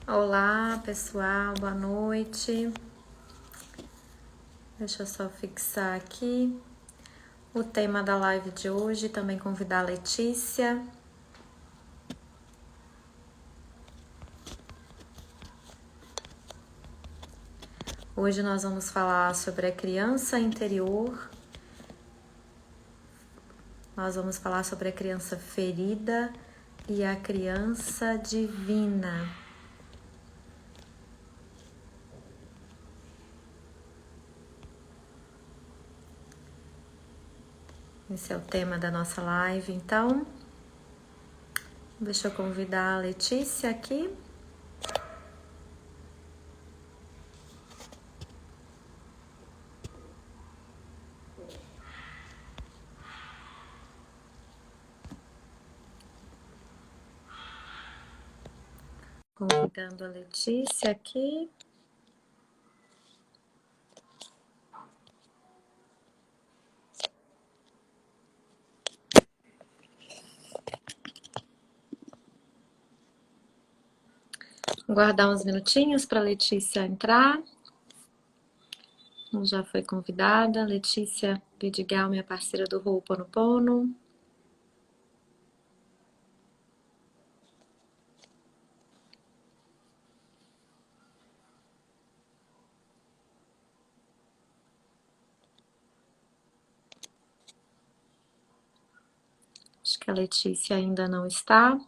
Olá, pessoal, boa noite. Deixa eu só fixar aqui o tema da live de hoje, também convidar a Letícia. Hoje nós vamos falar sobre a criança interior. Nós vamos falar sobre a criança ferida e a criança divina. Esse é o tema da nossa live, então. Deixa eu convidar a Letícia aqui. Convidando a Letícia aqui. Guardar uns minutinhos para a Letícia entrar. Já foi convidada. Letícia Vidigal, minha parceira do Ho'oponopono. Acho que a Letícia ainda não está.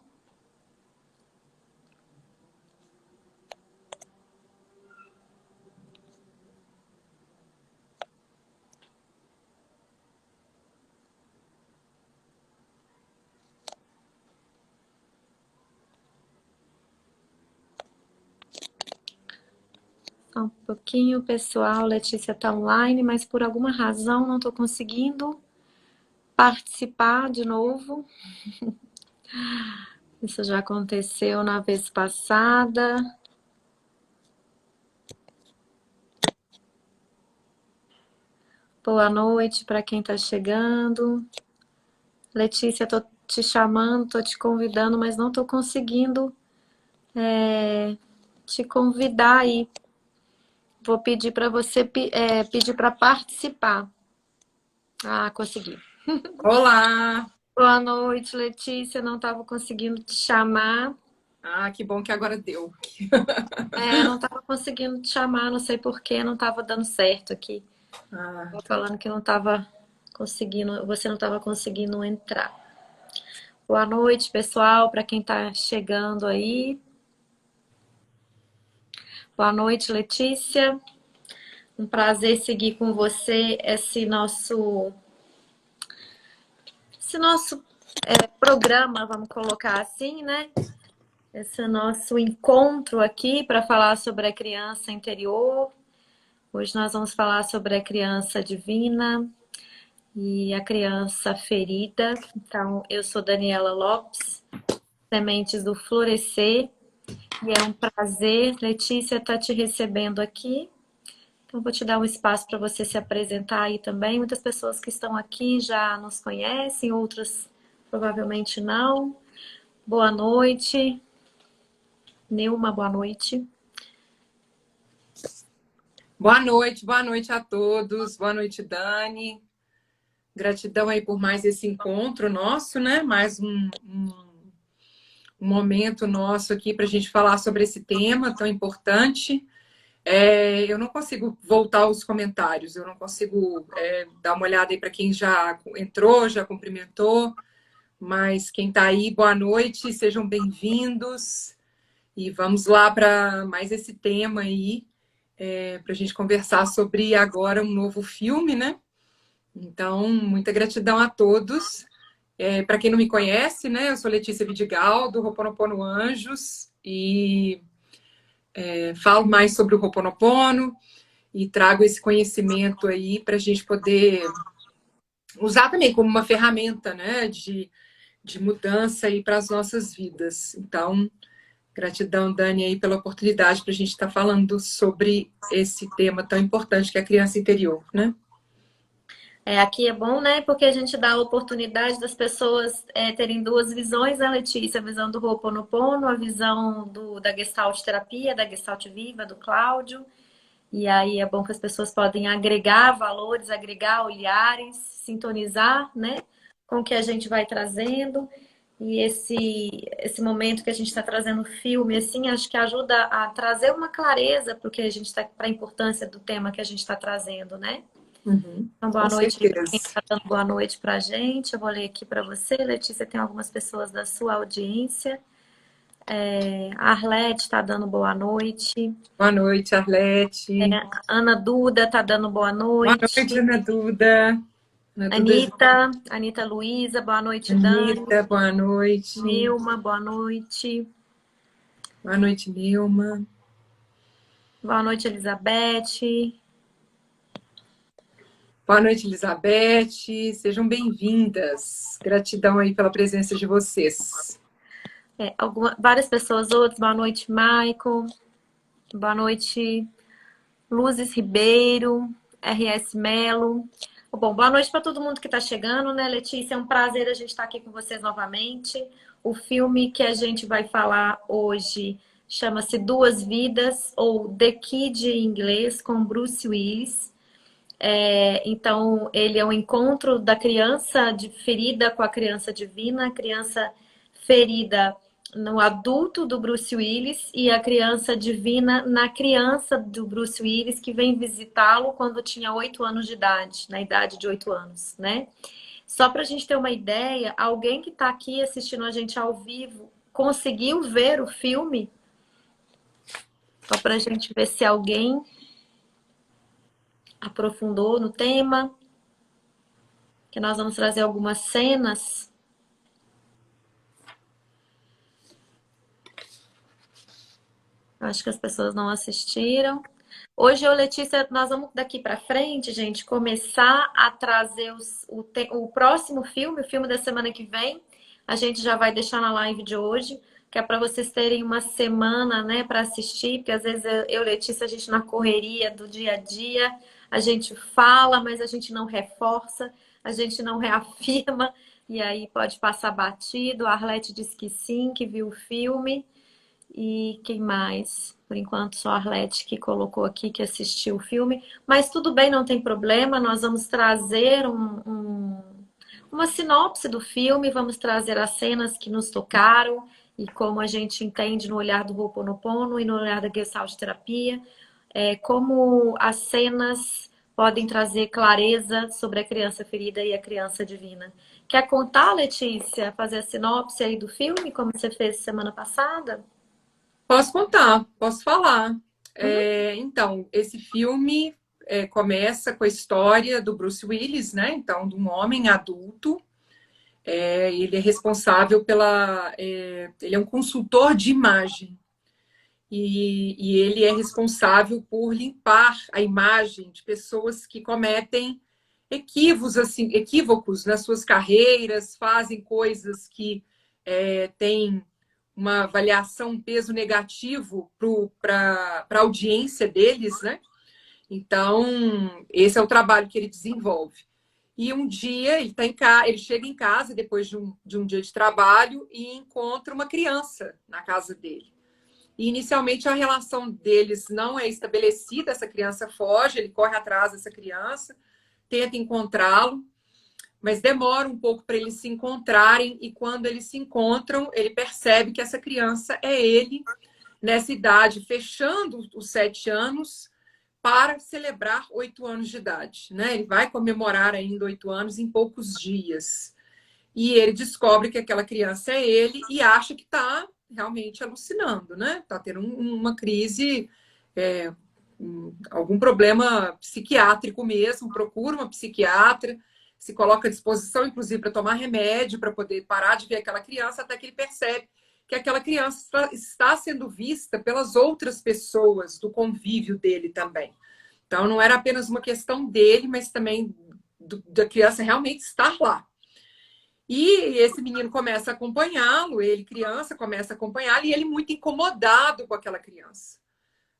Só um pouquinho, pessoal. Letícia está online, mas por alguma razão não estou conseguindo participar de novo. Isso já aconteceu na vez passada. Boa noite para quem está chegando. Letícia, estou te chamando, estou te convidando, mas não estou conseguindo te convidar aí. Vou pedir para você pedir para participar. Ah, consegui. Olá! Boa noite, Letícia. Não estava conseguindo te chamar. Ah, que bom que agora deu. Não estava conseguindo te chamar, não sei porquê, não estava dando certo aqui. Tava falando que não estava conseguindo, você não estava conseguindo entrar. Boa noite, pessoal, para quem está chegando aí. Boa noite, Letícia. Um prazer seguir com você esse nosso programa, vamos colocar assim, né? Esse nosso encontro aqui para falar sobre a criança interior. Hoje nós vamos falar sobre a criança divina e a criança ferida. Então, eu sou Daniela Lopes, Sementes do Florescer, e é um prazer, Letícia, estar te recebendo aqui. Então, vou te dar um espaço para você se apresentar aí também. Muitas pessoas que estão aqui já nos conhecem, outras provavelmente não. Boa noite. Nilma, boa noite. Boa noite a todos. Boa noite, Dani. Gratidão aí por mais esse encontro nosso, né? Mais um momento nosso aqui para a gente falar sobre esse tema tão importante. Eu não consigo voltar aos comentários, eu não consigo dar uma olhada aí para quem já entrou, já cumprimentou, mas quem está aí, boa noite, sejam bem-vindos. E vamos lá para mais esse tema aí, para a gente conversar sobre agora um novo filme, né? Então, muita gratidão a todos. Para quem não me conhece, né? Eu sou Letícia Vidigal, do Ho'oponopono Anjos, e falo mais sobre o Ho'oponopono e trago esse conhecimento aí para a gente poder usar também como uma ferramenta, né? De mudança aí para as nossas vidas. Então, gratidão, Dani, aí pela oportunidade para a gente estar falando sobre esse tema tão importante que é a criança interior, né? Aqui é bom, né? Porque a gente dá a oportunidade das pessoas terem duas visões, né, Letícia? A visão do Ho'oponopono, a visão da Gestalt terapia, da Gestalt Viva, do Cláudio. E aí é bom que as pessoas podem agregar valores, agregar olhares, sintonizar, né? Com o que a gente vai trazendo. E esse momento que a gente está trazendo o filme, assim, acho que ajuda a trazer uma clareza para o que a gente está, para a importância do tema que a gente está trazendo, né? Uhum, Então, boa com noite aí para quem certeza. está dando boa noite para a gente. Eu vou ler aqui para você. Letícia, tem algumas pessoas da sua audiência. A Arlete está dando boa noite. Boa noite, Arlete. Ana Duda está dando boa Boa noite. noite, Ana Duda. Ana Duda, Anitta Luísa, boa noite, Dani. Anitta, boa noite. Nilma, boa noite. Boa noite, Nilma. Boa noite, Elizabeth. Boa noite, Elizabeth. Sejam bem-vindas. Gratidão aí pela presença de vocês. Várias pessoas, outras. Boa noite, Michael. Boa noite, Luzes Ribeiro, RS Melo. Bom, boa noite para todo mundo que está chegando, né, Letícia? É um prazer a gente estar aqui com vocês novamente. O filme que a gente vai falar hoje chama-se Duas Vidas, ou The Kid em inglês, com Bruce Willis. Então, ele é um encontro da criança ferida com a criança divina, a criança ferida no adulto do Bruce Willis e a criança divina na criança do Bruce Willis que vem visitá-lo quando tinha 8 anos de idade, na idade de 8 anos, né? Só para a gente ter uma ideia, alguém que está aqui assistindo a gente ao vivo conseguiu ver o filme? Só para a gente ver se alguém aprofundou no tema, que nós vamos trazer algumas cenas. Acho que as pessoas não assistiram. Hoje, eu, Letícia, nós vamos daqui para frente, gente, começar a trazer o próximo filme, o filme da semana que vem. A gente já vai deixar na live de hoje, que é para vocês terem uma semana, né, para assistir, porque às vezes eu, Letícia, a gente na correria do dia a dia, a gente fala, mas a gente não reforça, a gente não reafirma, e aí pode passar batido. A Arlete disse que sim, que viu o filme. E quem mais? Por enquanto, só a Arlete que colocou aqui que assistiu o filme. Mas tudo bem, não tem problema. Nós vamos trazer uma sinopse do filme, vamos trazer as cenas que nos tocaram e como a gente entende no olhar do Ho'oponopono e no olhar da Gestalt terapia, como as cenas podem trazer clareza sobre a criança ferida e a criança divina. Quer contar, Letícia? Fazer a sinopse aí do filme, como você fez semana passada? Posso contar, posso falar. Uhum. Então, esse filme começa com a história do Bruce Willis, né? Então, de um homem adulto. Ele é responsável ele é um consultor de imagem. E ele é responsável por limpar a imagem de pessoas que cometem equívocos nas suas carreiras, fazem coisas que têm uma avaliação, um peso negativo para a audiência deles, né? Então, esse é o trabalho que ele desenvolve. E um dia ele chega em casa depois de um dia de trabalho e encontra uma criança na casa dele. E inicialmente a relação deles não é estabelecida, essa criança foge, ele corre atrás dessa criança, tenta encontrá-lo, mas demora um pouco para eles se encontrarem, e quando eles se encontram, ele percebe que essa criança é ele, nessa idade, fechando os 7 anos, para celebrar 8 anos de idade. Né? Ele vai comemorar ainda 8 anos em poucos dias. E ele descobre que aquela criança é ele e acha que está realmente alucinando, né? Está tendo uma crise, algum problema psiquiátrico mesmo, procura uma psiquiatra, se coloca à disposição, inclusive, para tomar remédio, para poder parar de ver aquela criança, até que ele percebe que aquela criança está sendo vista pelas outras pessoas do convívio dele também. Então, não era apenas uma questão dele, mas também da criança realmente estar lá. E esse menino começa a acompanhá-lo, ele, criança, começa a acompanhá-lo, e ele muito incomodado com aquela criança.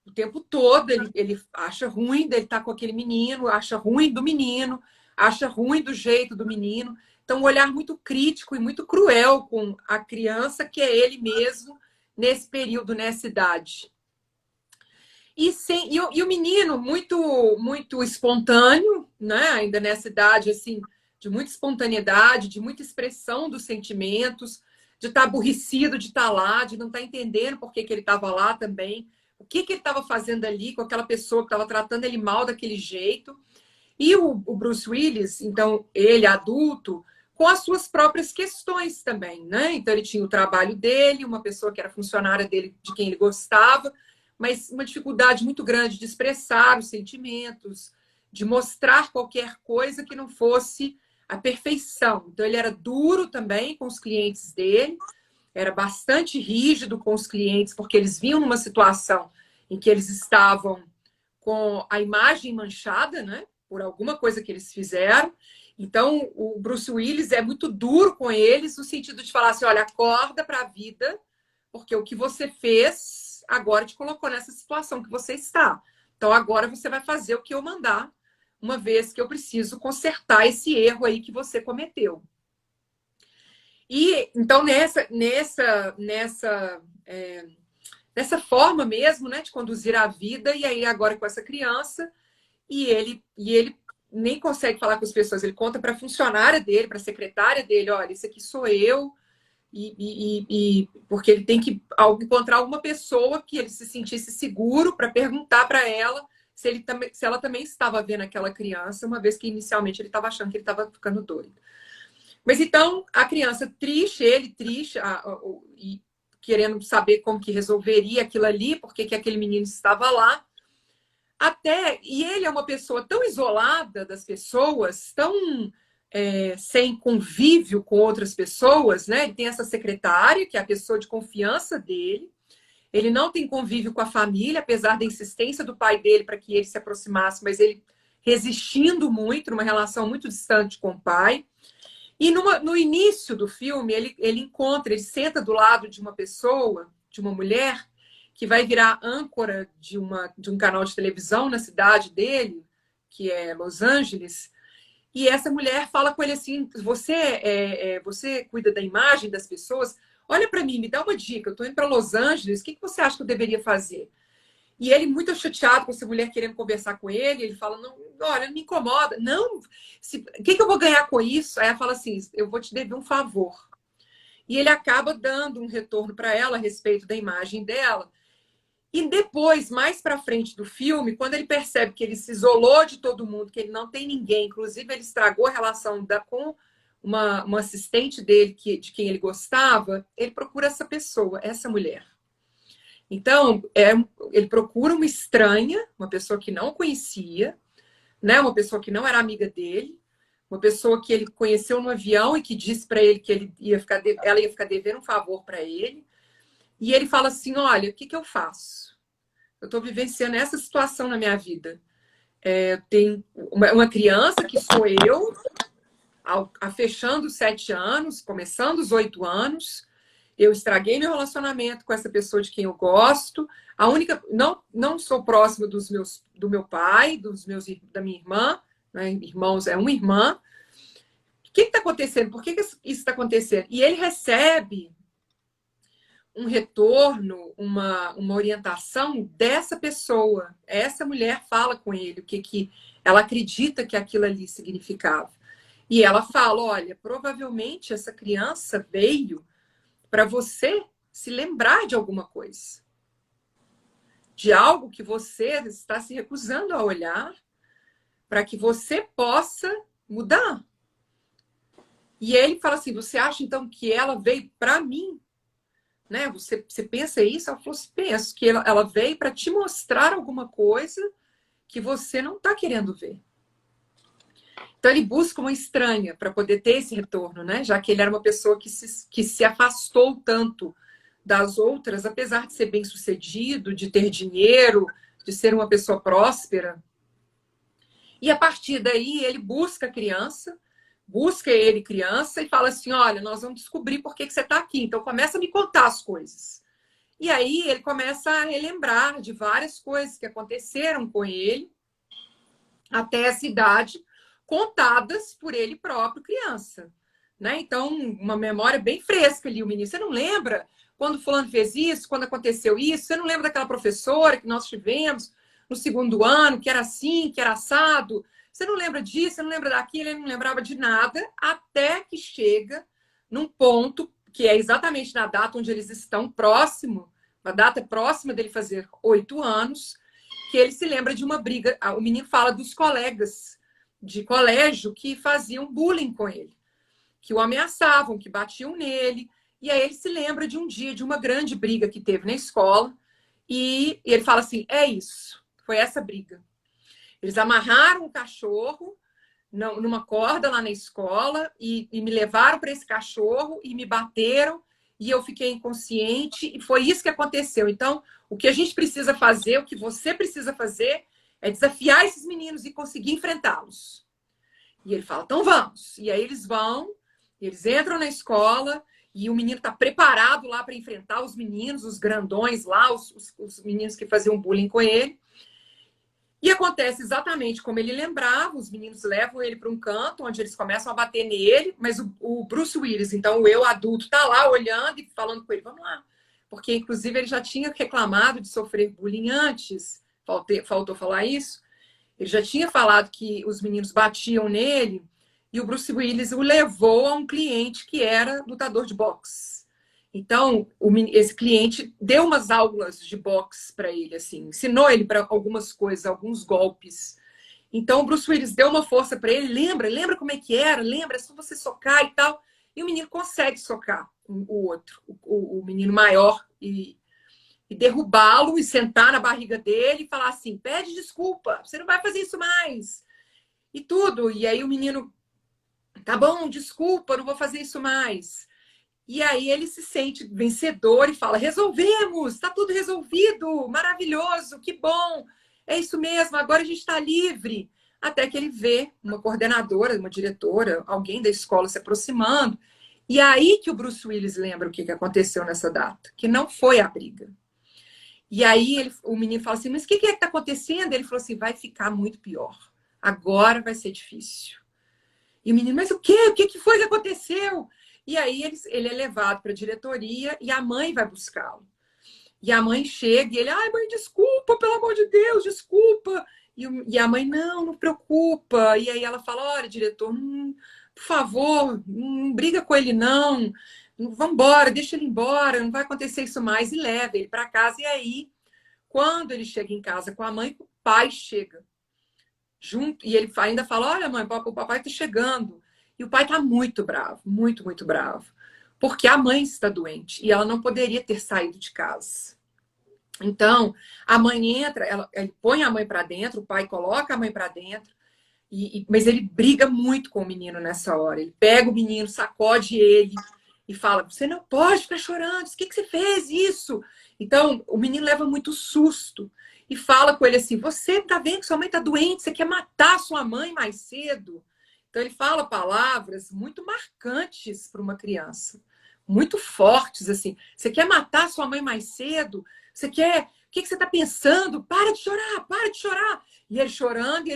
O tempo todo ele acha ruim dele estar com aquele menino, acha ruim do menino, acha ruim do jeito do menino. Então, um olhar muito crítico e muito cruel com a criança, que é ele mesmo, nesse período, nessa idade. E o menino muito espontâneo, né? Ainda nessa idade, assim, de muita espontaneidade, de muita expressão dos sentimentos, de estar aborrecido de estar lá, de não estar entendendo por que ele estava lá também, o que ele estava fazendo ali com aquela pessoa que estava tratando ele mal daquele jeito. E o Bruce Willis, então, ele adulto, com as suas próprias questões também, né? Então, ele tinha o trabalho dele, uma pessoa que era funcionária dele, de quem ele gostava, mas uma dificuldade muito grande de expressar os sentimentos, de mostrar qualquer coisa que não fosse a perfeição. Então, ele era duro também com os clientes dele, era bastante rígido com os clientes, porque eles vinham numa situação em que eles estavam com a imagem manchada, né, por alguma coisa que eles fizeram. Então, o Bruce Willis é muito duro com eles, no sentido de falar assim, olha, acorda para a vida, porque o que você fez agora te colocou nessa situação que você está. Então, agora você vai fazer o que eu mandar, uma vez que eu preciso consertar esse erro aí que você cometeu. E, então, nessa forma mesmo, né, de conduzir a vida, e aí agora com essa criança, e ele nem consegue falar com as pessoas, ele conta para a funcionária dele, para a secretária dele, olha, esse aqui sou eu, porque ele tem que encontrar alguma pessoa que ele se sentisse seguro para perguntar para ela se ela também estava vendo aquela criança, uma vez que inicialmente ele estava achando que ele estava ficando doido. Mas então, a criança triste, ele triste, e querendo saber como que resolveria aquilo ali, porque que aquele menino estava lá. E ele é uma pessoa tão isolada das pessoas, tão sem convívio com outras pessoas, né? Ele tem essa secretária, que é a pessoa de confiança dele. Ele não tem convívio com a família, apesar da insistência do pai dele para que ele se aproximasse, mas ele resistindo muito, numa relação muito distante com o pai. E no início do filme, ele senta do lado de uma pessoa, de uma mulher, que vai virar âncora de um canal de televisão na cidade dele, que é Los Angeles. E essa mulher fala com ele assim: você cuida da imagem das pessoas? Olha para mim, me dá uma dica. Eu estou indo para Los Angeles, o que você acha que eu deveria fazer? E ele, muito chateado com essa mulher querendo conversar com ele, ele fala: não, olha, não me incomoda. Não, o que eu vou ganhar com isso? Aí ela fala assim: eu vou te dever um favor. E ele acaba dando um retorno para ela a respeito da imagem dela. E depois, mais para frente do filme, quando ele percebe que ele se isolou de todo mundo, que ele não tem ninguém, inclusive ele estragou a relação com uma assistente dele, de quem ele gostava, ele procura essa pessoa, essa mulher. Então, ele procura uma estranha, uma pessoa que não conhecia, né? Uma pessoa que não era amiga dele, uma pessoa que ele conheceu no avião e que disse para ele que ela ia ficar devendo um favor para ele. E ele fala assim: olha, o que eu faço? Eu estou vivenciando essa situação na minha vida. Tem uma criança que sou eu, fechando os 7 anos, começando os 8 anos. Eu estraguei meu relacionamento com essa pessoa de quem eu gosto. Não sou próxima do meu pai, da minha irmã, né? Irmãos é uma irmã. O que está acontecendo? Por que isso está acontecendo? E ele recebe um retorno, uma orientação dessa pessoa. Essa mulher fala com ele o que ela acredita que aquilo ali significava. E ela fala: olha, provavelmente essa criança veio para você se lembrar de alguma coisa, de algo que você está se recusando a olhar, para que você possa mudar. E ele fala assim: você acha então que ela veio para mim? Né? Você pensa isso? Ela falou assim: penso que ela veio para te mostrar alguma coisa que você não está querendo ver. Então ele busca uma estranha para poder ter esse retorno, né? Já que ele era uma pessoa que se afastou tanto das outras, apesar de ser bem sucedido, de ter dinheiro, de ser uma pessoa próspera. E a partir daí ele busca a criança, e fala assim: olha, nós vamos descobrir por que você está aqui, então começa a me contar as coisas. E aí ele começa a relembrar de várias coisas que aconteceram com ele até essa idade, contadas por ele próprio, criança. Né? Então, uma memória bem fresca ali, o menino. Você não lembra quando fulano fez isso, quando aconteceu isso? Você não lembra daquela professora que nós tivemos no segundo ano, que era assim, que era assado? Você não lembra disso, você não lembra daquilo? Ele não lembrava de nada, até que chega num ponto, que é exatamente na data onde eles estão próximo, uma data próxima dele fazer 8 anos, que ele se lembra de uma briga. O menino fala dos colegas de colégio que faziam bullying com ele, que o ameaçavam, que batiam nele. E aí ele se lembra de um dia, de uma grande briga que teve na escola, e ele fala assim, é isso, foi essa briga. Eles amarraram o cachorro numa corda lá na escola e me levaram para esse cachorro e me bateram e eu fiquei inconsciente e foi isso que aconteceu. Então, o que a gente precisa fazer, o que você precisa fazer é desafiar esses meninos e conseguir enfrentá-los. E ele fala, então vamos. E aí eles vão, eles entram na escola e o menino está preparado lá para enfrentar os meninos, os grandões lá, os meninos que faziam bullying com ele. E acontece exatamente como ele lembrava, os meninos levam ele para um canto, onde eles começam a bater nele, mas o Bruce Willis, então o eu adulto, está lá olhando e falando com ele, vamos lá. Porque, inclusive, ele já tinha reclamado de sofrer bullying antes, faltou falar isso. Ele já tinha falado que os meninos batiam nele e o Bruce Willis o levou a um cliente que era lutador de boxe. Então, esse cliente deu umas aulas de boxe para ele, assim, ensinou ele para algumas coisas, alguns golpes. Então, o Bruce Willis deu uma força para ele, lembra como é que era, lembra, é só você socar e tal. E o menino consegue socar o outro, o menino maior, e derrubá-lo e sentar na barriga dele e falar assim, pede desculpa, você não vai fazer isso mais. E tudo. E aí o menino, tá bom, desculpa, não vou fazer isso mais. E aí ele se sente vencedor e fala, resolvemos, está tudo resolvido, maravilhoso, que bom, é isso mesmo, agora a gente está livre. Até que ele vê uma coordenadora, uma diretora, alguém da escola se aproximando. E aí que o Bruce Willis lembra o que aconteceu nessa data, que não foi a briga. E aí o menino fala assim, mas o que é que está acontecendo? Ele falou assim, vai ficar muito pior, agora vai ser difícil. E o menino, mas o quê? O que foi que aconteceu? E aí ele é levado para a diretoria e a mãe vai buscá-lo. E a mãe chega e ele, ai, mãe, desculpa, pelo amor de Deus, desculpa. E a mãe, não preocupa. E aí ela fala, olha, diretor, por favor, não briga com ele, não. Vamos embora, deixa ele embora, não vai acontecer isso mais. E leva ele para casa. E aí, quando ele chega em casa com a mãe, o pai chega junto. E ele ainda fala, olha, mãe, o papai está chegando. E o pai está muito bravo, muito, muito bravo. Porque a mãe está doente e ela não poderia ter saído de casa. Então, a mãe entra, ele põe a mãe para dentro, o pai coloca a mãe para dentro, mas ele briga muito com o menino nessa hora. Ele pega o menino, sacode ele e fala, você não pode ficar chorando, por que você fez isso? Então, o menino leva muito susto e fala com ele assim, você tá vendo que sua mãe tá doente, você quer matar sua mãe mais cedo? Então, ele fala palavras muito marcantes para uma criança, muito fortes, assim. Você quer matar sua mãe mais cedo? Você quer... O que você está pensando? Para de chorar, para de chorar. E ele chorando,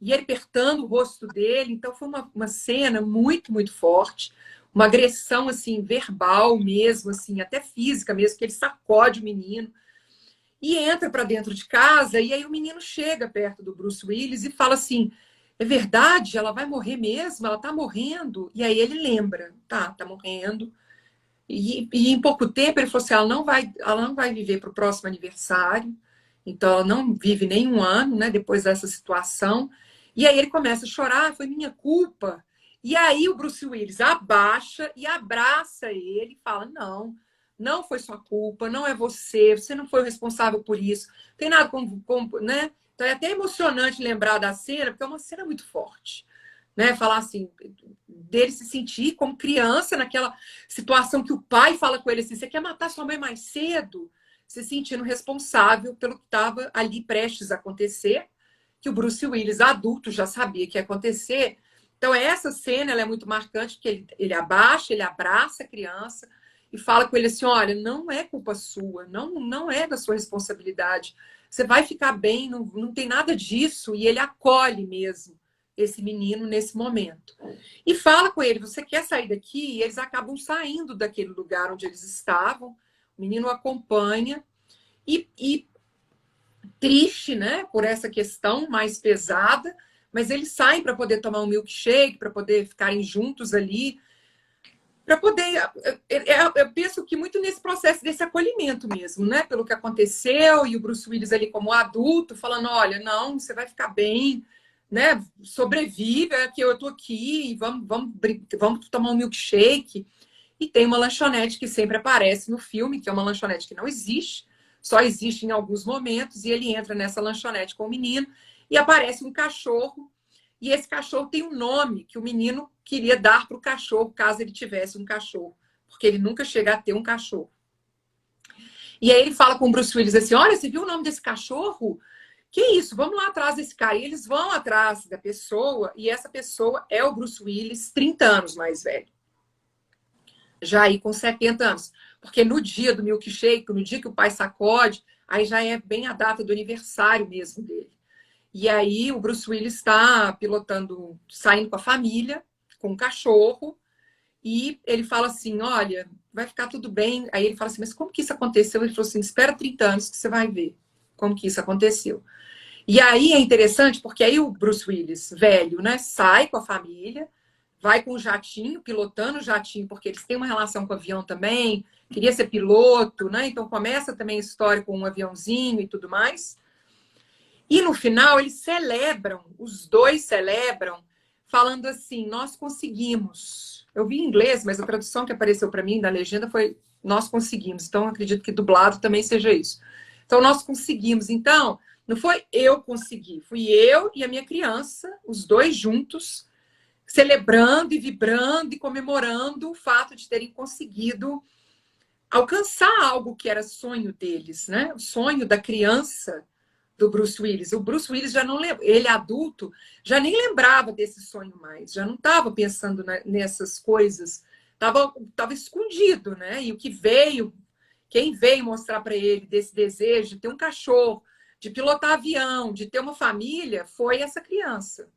e ele apertando o rosto dele. Então, foi uma cena muito, muito forte. Uma agressão, assim, verbal mesmo, assim, até física mesmo, que ele sacode o menino. E entra para dentro de casa, e aí o menino chega perto do Bruce Willis e fala assim, é verdade? Ela vai morrer mesmo? Ela tá morrendo? E aí ele lembra, tá morrendo. E em pouco tempo ele falou assim, ela não vai viver para o próximo aniversário. Então ela não vive nem um ano, né, depois dessa situação. E aí ele começa a chorar, foi minha culpa. E aí o Bruce Willis abaixa e abraça ele e fala, não foi sua culpa, não é você não foi o responsável por isso. Não tem nada né? Então é até emocionante lembrar da cena, porque é uma cena muito forte. Né? Falar assim, dele se sentir como criança naquela situação que o pai fala com ele assim, você quer matar sua mãe mais cedo? Se sentindo responsável pelo que estava ali prestes a acontecer, que o Bruce Willis, adulto, já sabia que ia acontecer. Então essa cena ela é muito marcante, porque ele abaixa, ele abraça a criança e fala com ele assim, olha, não é culpa sua, não é da sua responsabilidade, você vai ficar bem, não tem nada disso, e ele acolhe mesmo esse menino nesse momento. E fala com ele, você quer sair daqui? E eles acabam saindo daquele lugar onde eles estavam. O menino acompanha e triste, né, por essa questão mais pesada, mas eles saem para poder tomar um milkshake, para poder ficarem juntos ali, para poder. Eu penso que muito nesse processo desse acolhimento mesmo, né? Pelo que aconteceu, e o Bruce Willis ali como adulto, falando: olha, não, você vai ficar bem, né? Sobrevive, é que eu tô aqui, vamos tomar um milkshake. E tem uma lanchonete que sempre aparece no filme, que é uma lanchonete que não existe, só existe em alguns momentos, e ele entra nessa lanchonete com o menino, e aparece um cachorro. E esse cachorro tem um nome que o menino queria dar para o cachorro, caso ele tivesse um cachorro, porque ele nunca chega a ter um cachorro. E aí ele fala com o Bruce Willis assim: olha, você viu o nome desse cachorro? Que isso? Vamos lá atrás desse cara. E eles vão atrás da pessoa, e essa pessoa é o Bruce Willis, 30 anos mais velho. Já aí com 70 anos. Porque no dia do milkshake, no dia que o pai sacode, aí já é bem a data do aniversário mesmo dele. E aí o Bruce Willis está pilotando, saindo com a família, com o cachorro, e ele fala assim: olha, vai ficar tudo bem. Aí ele fala assim: mas como que isso aconteceu? Ele falou assim: espera 30 anos que você vai ver como que isso aconteceu. E aí é interessante, porque aí o Bruce Willis, velho, né, sai com a família, vai com o jatinho, pilotando o jatinho, porque eles têm uma relação com o avião também, queria ser piloto, né? Então começa também a história com um aviãozinho e tudo mais. E no final eles celebram, os dois celebram, falando assim: nós conseguimos. Eu vi em inglês, mas a tradução que apareceu para mim da legenda foi nós conseguimos. Então acredito que dublado também seja isso. Então nós conseguimos. Então não foi eu consegui, fui eu e a minha criança, os dois juntos, celebrando e vibrando e comemorando o fato de terem conseguido alcançar algo que era sonho deles, né? O sonho da criança do Bruce Willis. O Bruce Willis já não lembra, ele adulto, já nem lembrava desse sonho mais, já não estava pensando nessas coisas, estava escondido, né? E o que veio, quem veio mostrar para ele desse desejo de ter um cachorro, de pilotar avião, de ter uma família, foi essa criança.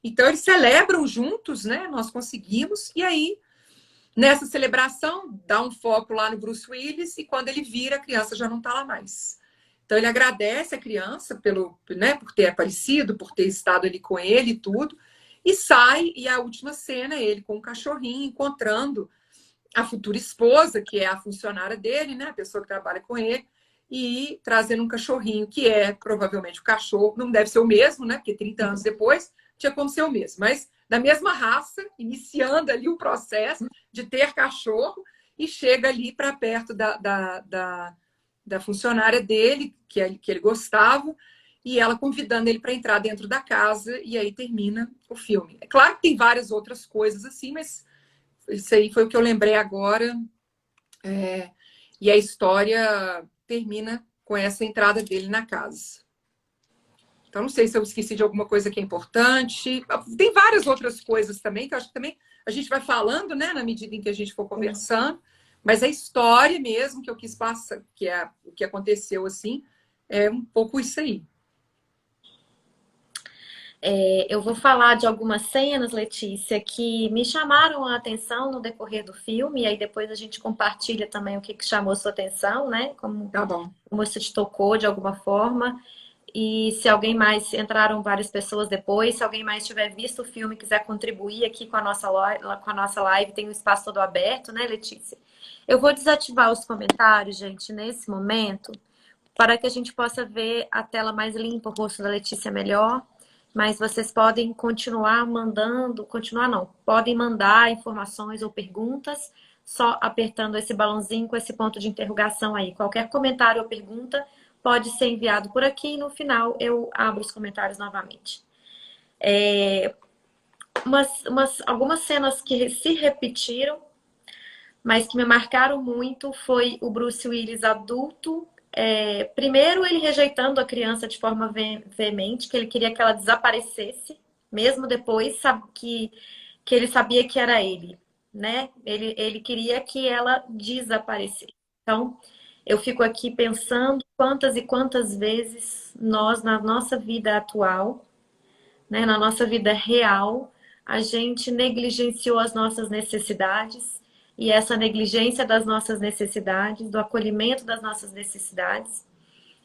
Então eles celebram juntos, né? Nós conseguimos, e aí nessa celebração dá um foco lá no Bruce Willis, e quando ele vira, a criança já não está lá mais. Então ele agradece a criança pelo, né, por ter aparecido, por ter estado ali com ele e tudo, e sai, e a última cena é ele com o cachorrinho encontrando a futura esposa, que é a funcionária dele, né, a pessoa que trabalha com ele, e trazendo um cachorrinho, que é provavelmente o cachorro, não deve ser o mesmo, né, porque 30 anos depois tinha como ser o mesmo, mas da mesma raça, iniciando ali o processo de ter cachorro, e chega ali para perto da funcionária dele, que ele gostava, e ela convidando ele para entrar dentro da casa, e aí termina o filme. É claro que tem várias outras coisas assim, mas isso aí foi o que eu lembrei agora. E a história termina com essa entrada dele na casa. Então, não sei se eu esqueci de alguma coisa que é importante. Tem várias outras coisas também, que eu acho que também a gente vai falando, né, na medida em que a gente for conversando. Mas a história mesmo que eu quis passar, que é o que aconteceu assim, é um pouco isso aí. Eu vou falar de algumas cenas, Letícia, que me chamaram a atenção no decorrer do filme, e aí depois a gente compartilha também o que chamou sua atenção, né? Tá bom. Como isso te tocou de alguma forma. E se alguém mais, entraram várias pessoas depois, se alguém mais tiver visto o filme e quiser contribuir aqui com a nossa live, tem um espaço todo aberto, né, Letícia? Eu vou desativar os comentários, gente, nesse momento, para que a gente possa ver a tela mais limpa, o rosto da Letícia melhor. Mas vocês podem continuar mandando, podem mandar informações ou perguntas, só apertando esse balãozinho com esse ponto de interrogação aí. Qualquer comentário ou pergunta pode ser enviado por aqui, e no final eu abro os comentários novamente. Algumas cenas que se repetiram, mas que me marcaram muito, foi o Bruce Willis adulto. Primeiro ele rejeitando a criança de forma veemente, que ele queria que ela desaparecesse, mesmo depois que ele sabia que era ele, né? Ele queria que ela desaparecesse. Então, eu fico aqui pensando quantas e quantas vezes nós, na nossa vida atual, né? Na nossa vida real, a gente negligenciou as nossas necessidades, e essa negligência das nossas necessidades, do acolhimento das nossas necessidades,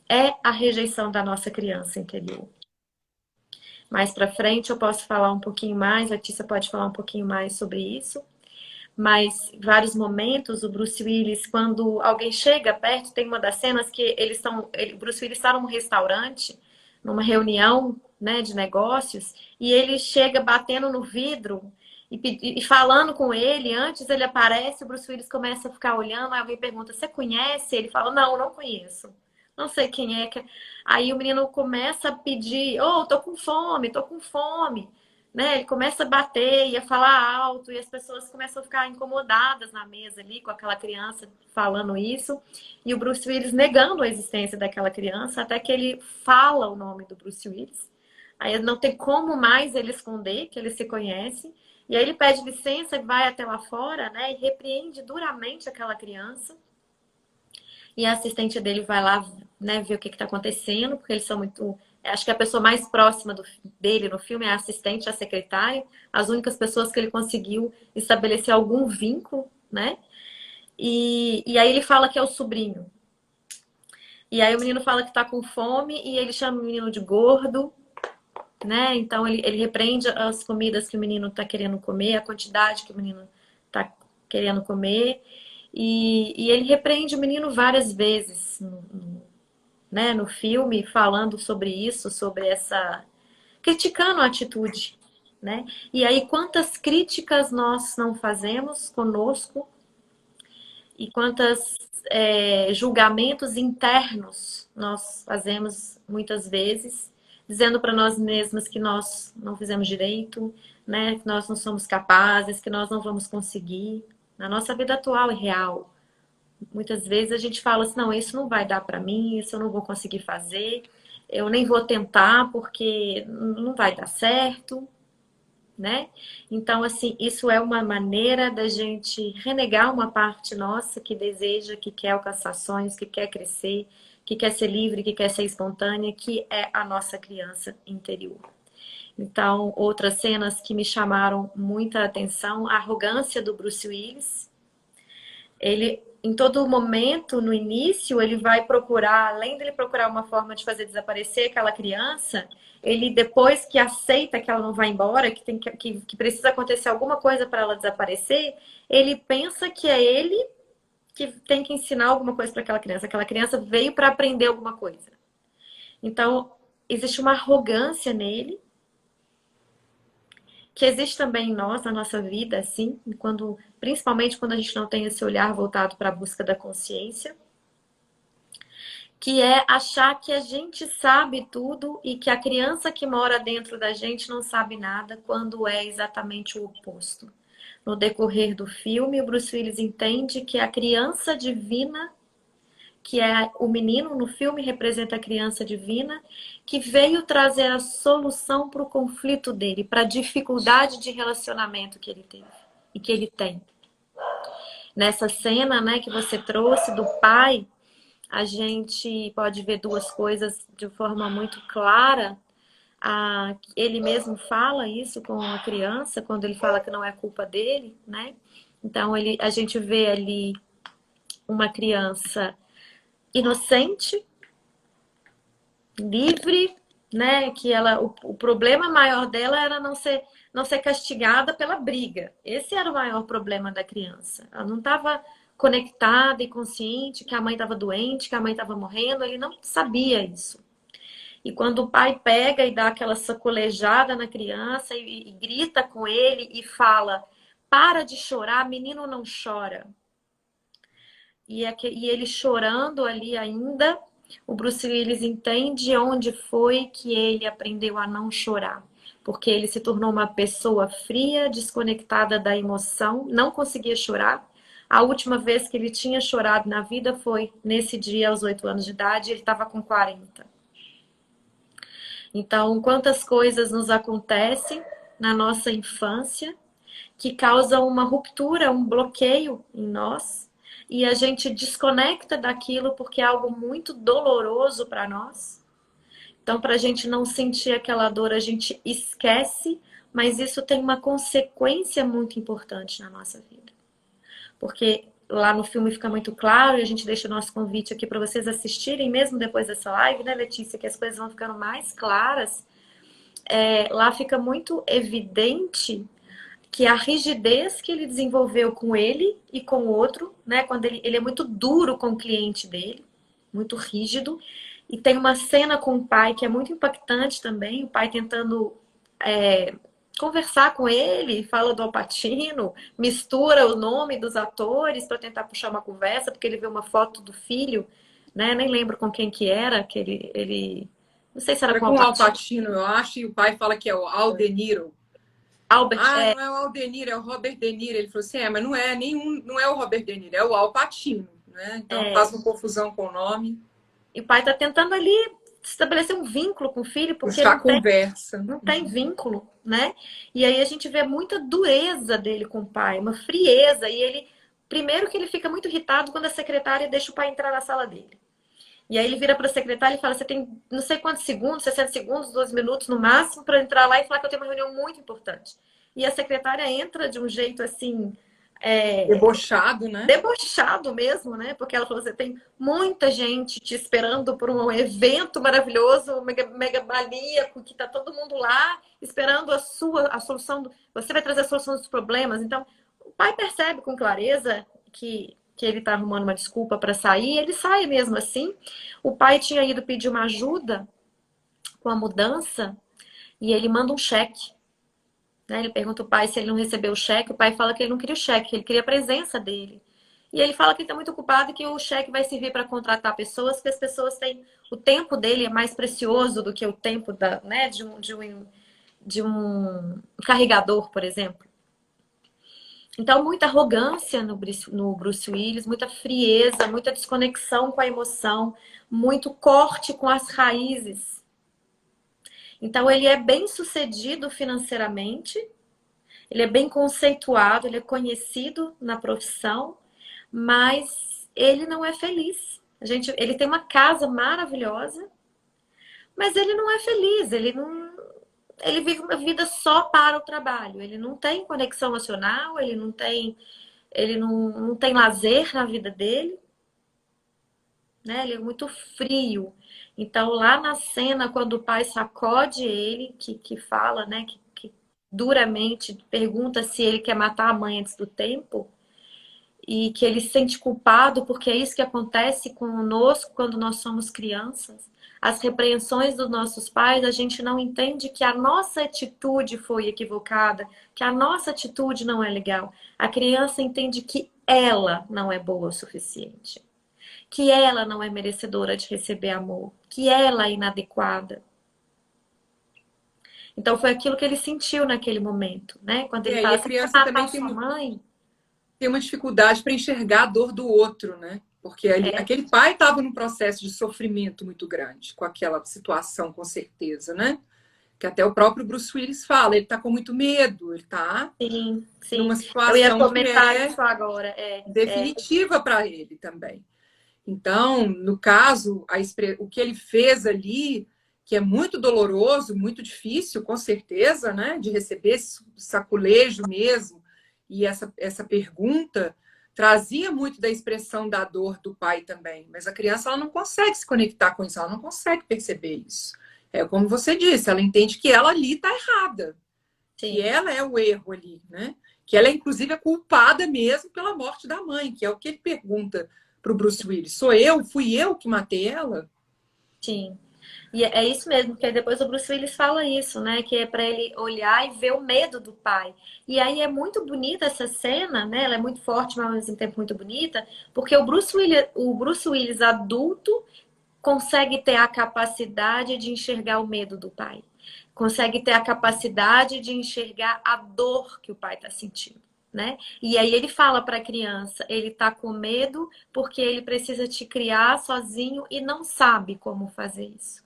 é a rejeição da nossa criança interior. Mais para frente eu posso falar um pouquinho mais, a Tícia pode falar um pouquinho mais sobre isso, mas em vários momentos o Bruce Willis, quando alguém chega perto, tem uma das cenas que o Bruce Willis está num restaurante, numa reunião, né, de negócios, e ele chega batendo no vidro e falando com ele. Antes ele aparece, o Bruce Willis começa a ficar olhando, aí alguém pergunta: você conhece? Ele fala: não, não conheço. Não sei quem é. Aí o menino começa a pedir: oh, tô com fome, tô com fome. Né? Ele começa a bater e a falar alto, e as pessoas começam a ficar incomodadas na mesa ali com aquela criança falando isso, e o Bruce Willis negando a existência daquela criança, até que ele fala o nome do Bruce Willis. Aí não tem como mais ele esconder que ele se conhece, e aí ele pede licença e vai até lá fora, né, e repreende duramente aquela criança. E a assistente dele vai lá, né, ver o que está acontecendo, porque eles são muito... Acho que a pessoa mais próxima dele no filme é a assistente, a secretária, as únicas pessoas que ele conseguiu estabelecer algum vínculo, né? E aí ele fala que é o sobrinho. E aí o menino fala que tá com fome e ele chama o menino de gordo, né? Então ele repreende as comidas que o menino tá querendo comer, a quantidade que o menino tá querendo comer. E ele repreende o menino várias vezes né, no filme, falando sobre isso, sobre essa... criticando a atitude, né? E aí, quantas críticas nós não fazemos conosco e quantos julgamentos internos nós fazemos muitas vezes, dizendo para nós mesmos que nós não fizemos direito, né? Que nós não somos capazes, que nós não vamos conseguir. Na nossa vida atual e real, muitas vezes a gente fala assim: não, isso não vai dar para mim, isso eu não vou conseguir fazer, eu nem vou tentar porque não vai dar certo, né? Então, assim, isso é uma maneira da gente renegar uma parte nossa que deseja, que quer alcançar sonhos, que quer crescer, que quer ser livre, que quer ser espontânea, que é a nossa criança interior. Então, outras cenas que me chamaram muita atenção: a arrogância do Bruce Willis. Ele, em todo momento, no início, ele vai procurar, além dele procurar uma forma de fazer desaparecer aquela criança, ele, depois que aceita que ela não vai embora, que precisa acontecer alguma coisa para ela desaparecer, ele pensa que é ele que tem que ensinar alguma coisa para aquela criança. Aquela criança veio para aprender alguma coisa. Então, existe uma arrogância nele, que existe também em nós, na nossa vida, assim, principalmente quando a gente não tem esse olhar voltado para a busca da consciência, que é achar que a gente sabe tudo e que a criança que mora dentro da gente não sabe nada, quando é exatamente o oposto. No decorrer do filme, o Bruce Willis entende que a criança divina, que é o menino no filme, representa a criança divina, que veio trazer a solução para o conflito dele, para a dificuldade de relacionamento que ele teve e que ele tem. Nessa cena, né, que você trouxe do pai, a gente pode ver duas coisas de forma muito clara. Ele mesmo fala isso com a criança, quando ele fala que não é culpa dele, né? Então a gente vê ali uma criança inocente, livre, né? Que o problema maior dela era não ser castigada pela briga. Esse era o maior problema da criança. Ela não estava conectada e consciente que a mãe estava doente, que a mãe estava morrendo. Ele não sabia isso. E quando o pai pega e dá aquela sacolejada na criança e grita com ele e fala: para de chorar, menino não chora. E ele chorando ali ainda, o Bruce Willis entende onde foi que ele aprendeu a não chorar. Porque ele se tornou uma pessoa fria, desconectada da emoção, não conseguia chorar. A última vez que ele tinha chorado na vida foi nesse dia, aos 8 anos de idade, ele estava com 40. Então, quantas coisas nos acontecem na nossa infância que causam uma ruptura, um bloqueio em nós, e a gente desconecta daquilo porque é algo muito doloroso para nós, Então, para a gente não sentir aquela dor, a gente esquece, mas isso tem uma consequência muito importante na nossa vida. Porque lá no filme fica muito claro, e a gente deixa o nosso convite aqui para vocês assistirem, mesmo depois dessa live, né, Letícia, que as coisas vão ficando mais claras. Lá fica muito evidente que a rigidez que ele desenvolveu com ele e com o outro, né? Quando ele é muito duro com o cliente dele, muito rígido. E tem uma cena com o pai que é muito impactante também, o pai tentando conversar com ele, fala do Al Pacino, mistura o nome dos atores para tentar puxar uma conversa, porque ele vê uma foto do filho, né? Nem lembro com quem que era, que ele... Não sei se era Era com o com Al o Al Pacino. Pacino, eu acho, e o pai fala que é o Al De Niro. Albert, Ah, não é o Al De Niro, é o Robert De Niro. Ele falou assim, mas não é nenhum, não é o Robert De Niro, é o Al Pacino, né? Então faz uma confusão com o nome. E o pai está tentando ali estabelecer um vínculo com o filho, porque Buscar conversa. não tem vínculo, né? E aí a gente vê muita dureza dele com o pai, uma frieza. E ele, primeiro que ele fica muito irritado quando a secretária deixa o pai entrar na sala dele. E aí ele vira para a secretária e fala: você tem não sei quantos segundos, 60 segundos, 12 minutos no máximo, para entrar lá e falar que eu tenho uma reunião muito importante. E a secretária entra de um jeito assim. Debochado, né? Debochado mesmo, né? Porque ela falou: você tem muita gente te esperando por um evento maravilhoso, megabaníaco, que tá todo mundo lá esperando a solução. Você vai trazer a solução dos problemas. Então, o pai percebe com clareza que ele tá arrumando uma desculpa para sair, ele sai mesmo assim. O pai tinha ido pedir uma ajuda com a mudança e ele manda um cheque. Né? Ele pergunta ao pai se ele não recebeu o cheque. O pai fala que ele não queria o cheque, que ele queria a presença dele. E ele fala que ele está muito ocupado e que o cheque vai servir para contratar pessoas, que as pessoas têm. O tempo dele é mais precioso do que o tempo né, de um carregador, por exemplo. Então, muita arrogância no Bruce Willis, muita frieza, muita desconexão com a emoção, muito corte com as raízes. Então, ele é bem sucedido financeiramente, ele é bem conceituado, ele é conhecido na profissão, mas ele não é feliz. Ele tem uma casa maravilhosa, mas ele não é feliz. Ele vive uma vida só para o trabalho. Ele não tem conexão emocional, ele não tem lazer na vida dele, né? Ele é muito frio. Então, lá na cena, quando o pai sacode ele, que fala, né, que duramente pergunta se ele quer matar a mãe antes do tempo, e que ele se sente culpado, porque é isso que acontece conosco quando nós somos crianças. As repreensões dos nossos pais, a gente não entende que a nossa atitude foi equivocada, que a nossa atitude não é legal. A criança entende que ela não é boa o suficiente, que ela não é merecedora de receber amor, que ela é inadequada. Então foi aquilo que ele sentiu naquele momento, né? Quando ele fala, E a você quer criança matar também sua mãe? tem uma dificuldade para enxergar a dor do outro, né? Porque aquele pai estava num processo de sofrimento muito grande com aquela situação, com certeza, né? Que até o próprio Bruce Willis fala, ele está com muito medo, ele está Sim, numa sim. Eu ia situação que comentar é isso agora. definitiva para ele também. Então, no caso, o que ele fez ali, que é muito doloroso, muito difícil, com certeza, né? De receber esse saculejo mesmo, e essa pergunta trazia muito da expressão da dor do pai também. Mas a criança ela não consegue se conectar com isso, ela não consegue perceber isso. É como você disse, ela entende que ela ali está errada, que Sim, ela é o erro ali, né? Que ela é, inclusive, a culpada mesmo pela morte da mãe, que é o que ele pergunta para o Bruce Willis. Fui eu que matei ela? sim. E é isso mesmo, porque depois o Bruce Willis fala isso, né? Que é para ele olhar e ver o medo do pai. E aí é muito bonita essa cena, né? Ela é muito forte, mas ao mesmo tempo muito bonita, porque o Bruce Willis adulto consegue ter a capacidade de enxergar o medo do pai. Consegue ter a capacidade de enxergar a dor que o pai está sentindo, né? E aí ele fala para a criança, ele está com medo porque ele precisa te criar sozinho e não sabe como fazer isso.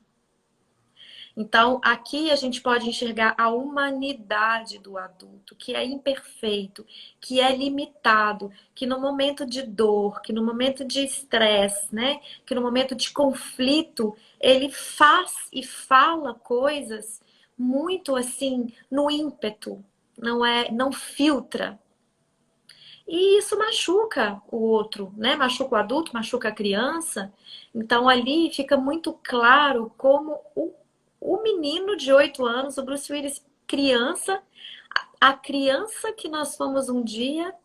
Então, aqui a gente pode enxergar a humanidade do adulto, que é imperfeito, que é limitado, que no momento de dor, que no momento de estresse, né, que no momento de conflito, ele faz e fala coisas muito assim no ímpeto, não filtra. E isso machuca o outro, né? Machuca o adulto, machuca a criança. Então ali fica muito claro como o menino de 8 anos, o Bruce Willis, criança, a criança que nós fomos um dia,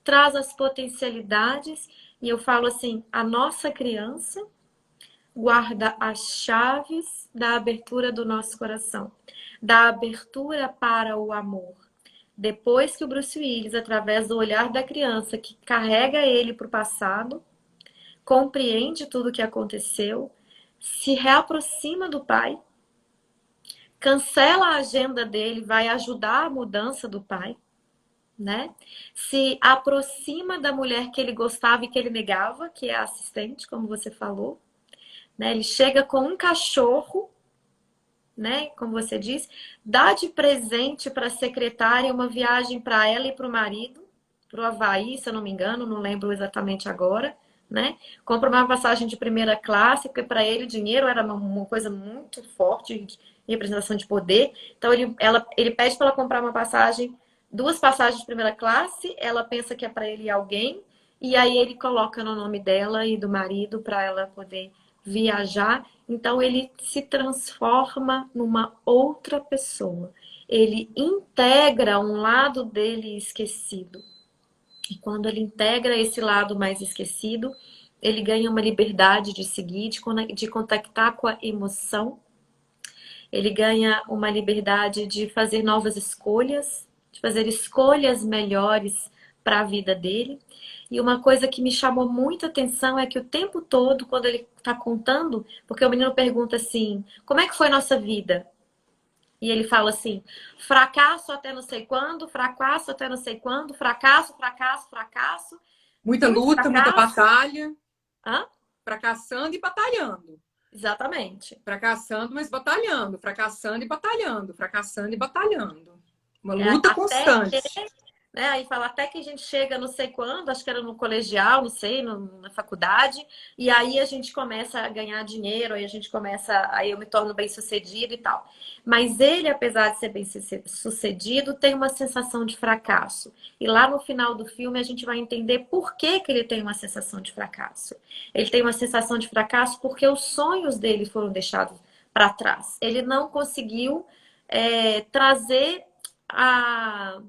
traz as potencialidades. E eu falo assim, a nossa criança guarda as chaves da abertura do nosso coração, da abertura para o amor. Depois que o Bruce Willis, através do olhar da criança, que carrega ele para o passado, compreende tudo o que aconteceu, se reaproxima do pai, cancela a agenda dele, vai ajudar a mudança do pai, né? Se aproxima da mulher que ele gostava e que ele negava, que é a assistente, como você falou, né? Ele chega com um cachorro, né? Como você disse, dá de presente para a secretária uma viagem para ela e para o marido, para o Havaí, se eu não me engano, não lembro exatamente agora, né? Compra uma passagem de primeira classe, porque para ele o dinheiro era uma coisa muito forte de representação de poder. Então ele pede para ela comprar uma passagem, 2 passagens de primeira classe, ela pensa que é para ele e alguém, e aí ele coloca no nome dela e do marido para ela poder viajar. Então ele se transforma numa outra pessoa. Ele integra um lado dele esquecido. E quando ele integra esse lado mais esquecido, ele ganha uma liberdade de seguir, de contactar com a emoção. Ele ganha uma liberdade de fazer novas escolhas, de fazer escolhas melhores para a vida dele. E uma coisa que me chamou muita atenção é que o tempo todo, quando ele está contando, porque o menino pergunta assim, como é que foi nossa vida? E ele fala assim, fracasso até não sei quando, fracasso até não sei quando, fracasso, fracasso, fracasso, Muita muito luta, muita fracasso. batalha. Hã? Fracassando e batalhando. Exatamente. Fracassando, mas batalhando. Fracassando e batalhando. Fracassando e batalhando. Uma É, luta até que, constante. né? Aí fala até que a gente chega não sei quando, acho que era no colegial, não sei, na faculdade, e aí a gente começa a ganhar dinheiro, aí a gente começa, aí eu me torno bem-sucedido e tal. Mas ele, apesar de ser bem-sucedido, tem uma sensação de fracasso. E lá no final do filme a gente vai entender por que que ele tem uma sensação de fracasso. Ele tem uma sensação de fracasso porque os sonhos dele foram deixados para trás. Ele não conseguiu trazer a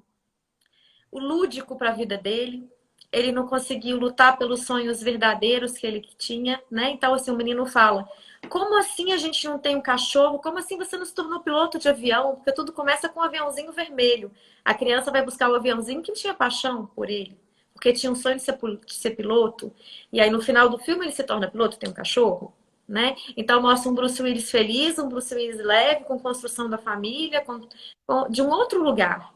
o lúdico para a vida dele. Ele não conseguiu lutar pelos sonhos verdadeiros que ele tinha, né? Então, assim, o menino fala: como assim a gente não tem um cachorro? Como assim você não se tornou piloto de avião? Porque tudo começa com um aviãozinho vermelho. A criança vai buscar o aviãozinho que tinha paixão por ele, porque tinha um sonho de ser piloto. E aí, no final do filme, ele se torna piloto, tem um cachorro. Né? Então mostra um Bruce Willis feliz, um Bruce Willis leve, com construção da família, de um outro lugar.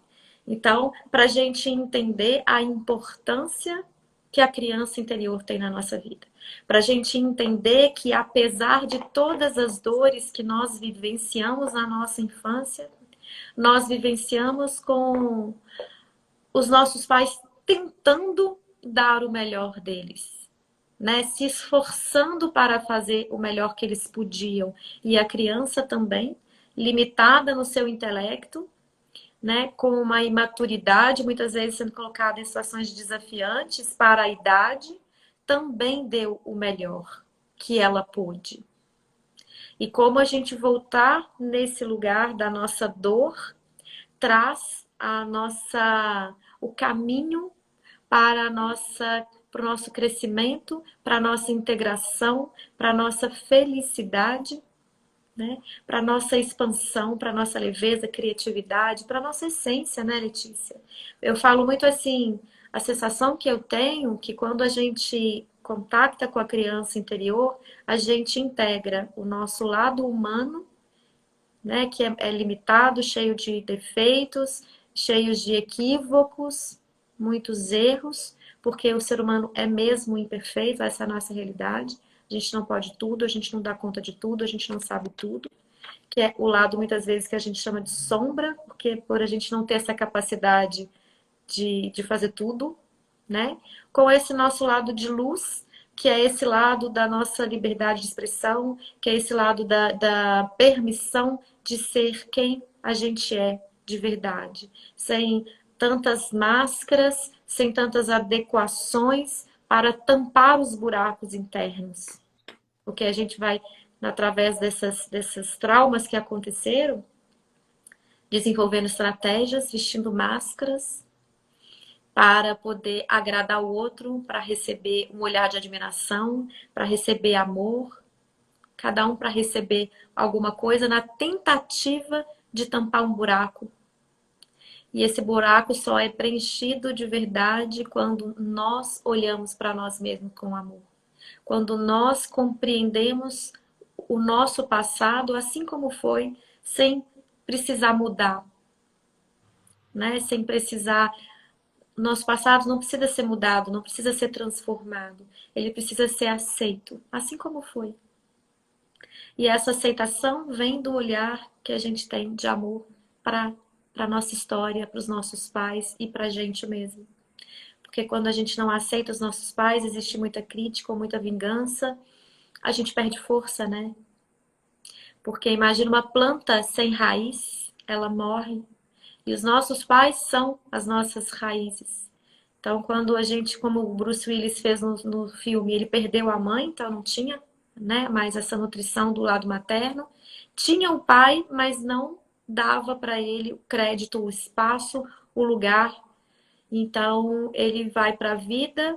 Então, para a gente entender a importância que a criança interior tem na nossa vida. Para a gente entender que, apesar de todas as dores que nós vivenciamos na nossa infância, nós vivenciamos com os nossos pais tentando dar o melhor deles, né? Se esforçando para fazer o melhor que eles podiam. E a criança também, limitada no seu intelecto, né, com uma imaturidade, muitas vezes sendo colocada em situações desafiantes para a idade, também deu o melhor que ela pôde. E como a gente voltar nesse lugar da nossa dor, traz o caminho para o nosso crescimento, para a nossa integração, para a nossa felicidade, né? Para nossa expansão, para nossa leveza, criatividade, para nossa essência, né, Letícia? Eu falo muito assim, a sensação que eu tenho que quando a gente contacta com a criança interior, a gente integra o nosso lado humano, né, que é limitado, cheio de defeitos, cheio de equívocos, muitos erros, porque o ser humano é mesmo imperfeito, essa é a nossa realidade. A gente não pode tudo, a gente não dá conta de tudo, a gente não sabe tudo. que é o lado muitas vezes que a gente chama de sombra, porque por a gente não ter essa capacidade de fazer tudo, né? Com esse nosso lado de luz, que é esse lado da nossa liberdade de expressão, que é esse lado da permissão de ser quem a gente é de verdade, sem tantas máscaras, sem tantas adequações para tampar os buracos internos. Porque a gente vai, através desses traumas que aconteceram, desenvolvendo estratégias, vestindo máscaras, para poder agradar o outro, para receber um olhar de admiração, para receber amor, cada um para receber alguma coisa na tentativa de tampar um buraco. E esse buraco só é preenchido de verdade quando nós olhamos para nós mesmos com amor. Quando nós compreendemos o nosso passado assim como foi, sem precisar mudar, né? Sem precisar. Nosso passado não precisa ser mudado, não precisa ser transformado. Ele precisa ser aceito, assim como foi. E essa aceitação vem do olhar que a gente tem de amor para a nossa história, para os nossos pais e para a gente mesmo. Porque quando a gente não aceita os nossos pais, existe muita crítica ou muita vingança, a gente perde força, né? Porque imagina uma planta sem raiz, ela morre. E os nossos pais são as nossas raízes. Então, quando a gente, como o Bruce Willis fez no filme, ele perdeu a mãe, então não tinha, né, mais essa nutrição do lado materno. Tinha o pai, mas não dava para ele o crédito, o espaço, o lugar. Então, ele vai para a vida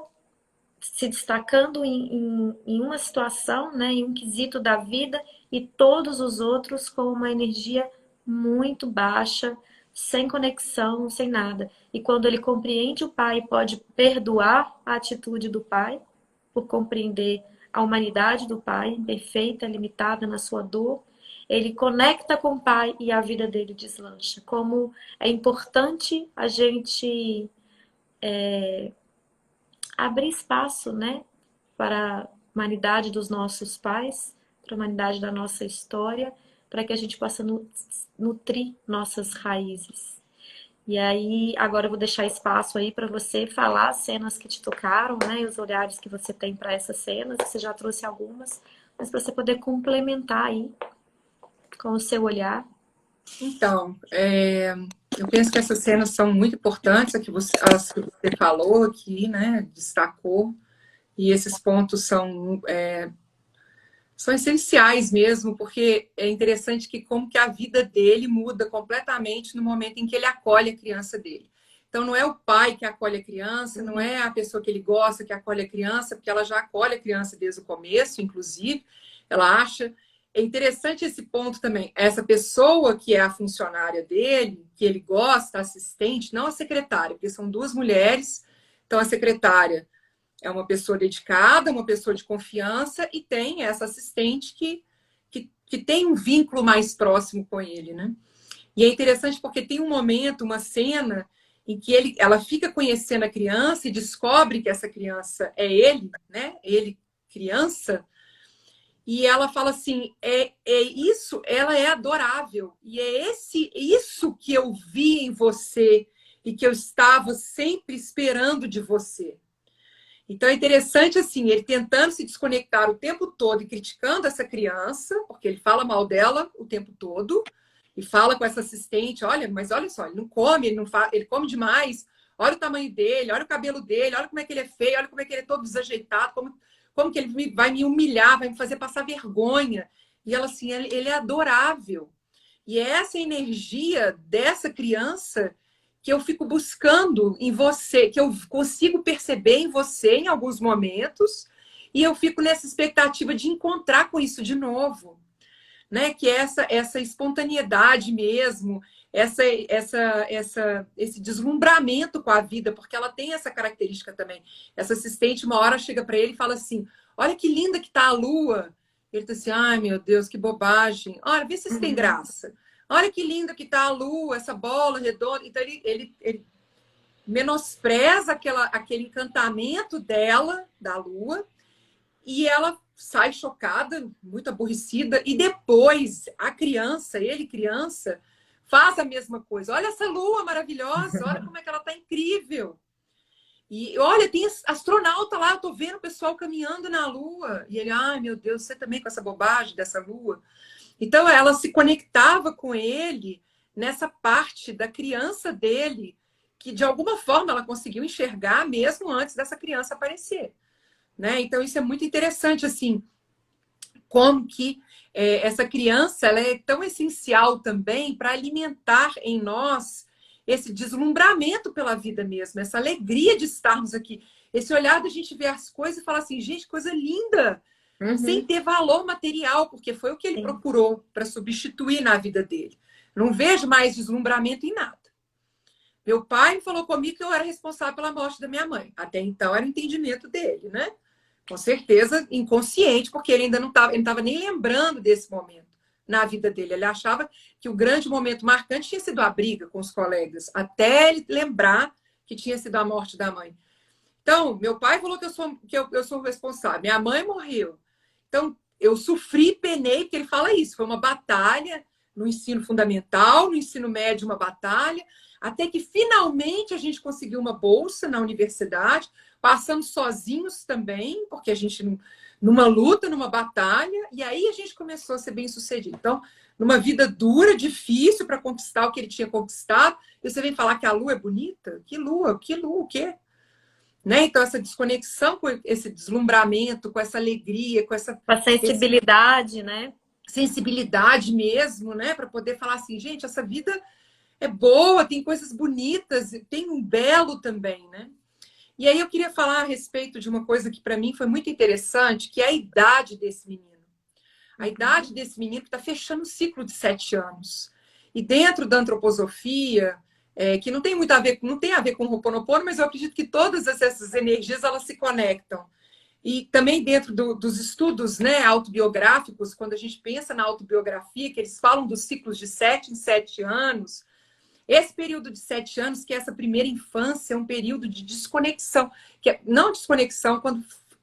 se destacando em uma situação, né, em um quesito da vida, e todos os outros com uma energia muito baixa, sem conexão, sem nada. E quando ele compreende o pai, pode perdoar a atitude do pai, por compreender a humanidade do pai, imperfeita, limitada na sua dor, ele conecta com o pai e a vida dele deslancha. Como é importante a gente abrir espaço, né, para a humanidade dos nossos pais, para a humanidade da nossa história, para que a gente possa nutrir nossas raízes. E aí, agora eu vou deixar espaço aí para você falar as cenas que te tocaram, né, e os olhares que você tem para essas cenas. Você já trouxe algumas, mas para você poder complementar aí com o seu olhar. Então, eu penso que essas cenas são muito importantes, as que você falou aqui, né, destacou, e esses pontos são essenciais mesmo, porque é interessante que como que a vida dele muda completamente no momento em que ele acolhe a criança dele. Então, não é o pai que acolhe a criança, não é a pessoa que ele gosta que acolhe a criança, porque ela já acolhe a criança desde o começo, inclusive, ela acha. É interessante esse ponto também. Essa pessoa que é a funcionária dele, que ele gosta, a assistente, não a secretária, porque são duas mulheres. Então, a secretária é uma pessoa dedicada, uma pessoa de confiança, e tem essa assistente que tem um vínculo mais próximo com ele, né? E é interessante porque tem um momento, uma cena, em que ela fica conhecendo a criança e descobre que essa criança é ele, né? Ele, criança. E ela fala assim, isso, ela é adorável. E é isso que eu vi em você e que eu estava sempre esperando de você. Então é interessante assim, ele tentando se desconectar o tempo todo e criticando essa criança, porque ele fala mal dela o tempo todo, e fala com essa assistente, olha, mas olha só, ele não come, ele come demais, olha o tamanho dele, olha o cabelo dele, olha como é que ele é feio, olha como é que ele é todo desajeitado, como que ele vai me humilhar, vai me fazer passar vergonha. E ela assim, ele é adorável. E é essa energia dessa criança que eu fico buscando em você, que eu consigo perceber em você em alguns momentos, e eu fico nessa expectativa de encontrar com isso de novo, né? Que é essa espontaneidade mesmo, esse deslumbramento com a vida, porque ela tem essa característica também. Essa assistente, uma hora, chega para ele e fala assim: olha que linda que tá a lua. Ele tá assim, ai meu Deus, que bobagem. Olha, vê se isso tem graça. Olha que linda que tá a lua, essa bola redonda. Então ele menospreza aquele encantamento dela, da lua, e ela sai chocada, muito aborrecida, e depois a criança, ele criança, faz a mesma coisa. Olha essa lua maravilhosa, olha como é que ela está incrível. E olha, tem astronauta lá, eu tô vendo o pessoal caminhando na lua. E ele, ai meu Deus, você também com essa bobagem dessa lua. Então ela se conectava com ele nessa parte da criança dele, que de alguma forma ela conseguiu enxergar mesmo antes dessa criança aparecer. Né? Então isso é muito interessante, assim, como que essa criança ela é tão essencial também para alimentar em nós esse deslumbramento pela vida mesmo, essa alegria de estarmos aqui, esse olhar da gente ver as coisas e falar assim, gente, coisa linda, sem ter valor material, porque foi o que ele procurou para substituir na vida dele. Não vejo mais deslumbramento em nada. Meu pai falou comigo que eu era responsável pela morte da minha mãe. Até então era o entendimento dele, né? Com certeza inconsciente, porque ele ainda não estava nem lembrando desse momento na vida dele. Ele achava que o grande momento marcante tinha sido a briga com os colegas, até ele lembrar que tinha sido a morte da mãe. Então, meu pai falou que eu sou responsável. Minha mãe morreu. Então, eu sofri, penei, porque ele fala isso. Foi uma batalha no ensino fundamental, no ensino médio, uma batalha, até que finalmente a gente conseguiu uma bolsa na universidade, passamos sozinhos também, porque a gente numa luta, numa batalha, e aí a gente começou a ser bem-sucedido. Então, numa vida dura, difícil para conquistar o que ele tinha conquistado, e você vem falar que a lua é bonita? Que lua, o quê? Né? Então, essa desconexão com esse deslumbramento, com essa alegria, com essa sensibilidade, né? Sensibilidade mesmo, né? Para poder falar assim, gente, essa vida é boa, tem coisas bonitas, tem um belo também, né? E aí eu queria falar a respeito de uma coisa que para mim foi muito interessante, que é a idade desse menino. A idade desse menino que está fechando o ciclo de 7 anos. E dentro da antroposofia, que não tem muito a ver, não tem a ver com o Ho'oponopono, mas eu acredito que todas essas energias elas se conectam. E também dentro dos estudos, né, autobiográficos, quando a gente pensa na autobiografia, que eles falam dos ciclos de 7 em 7 anos, esse período de 7 anos, que é essa primeira infância, é um período de desconexão, que é, não desconexão quando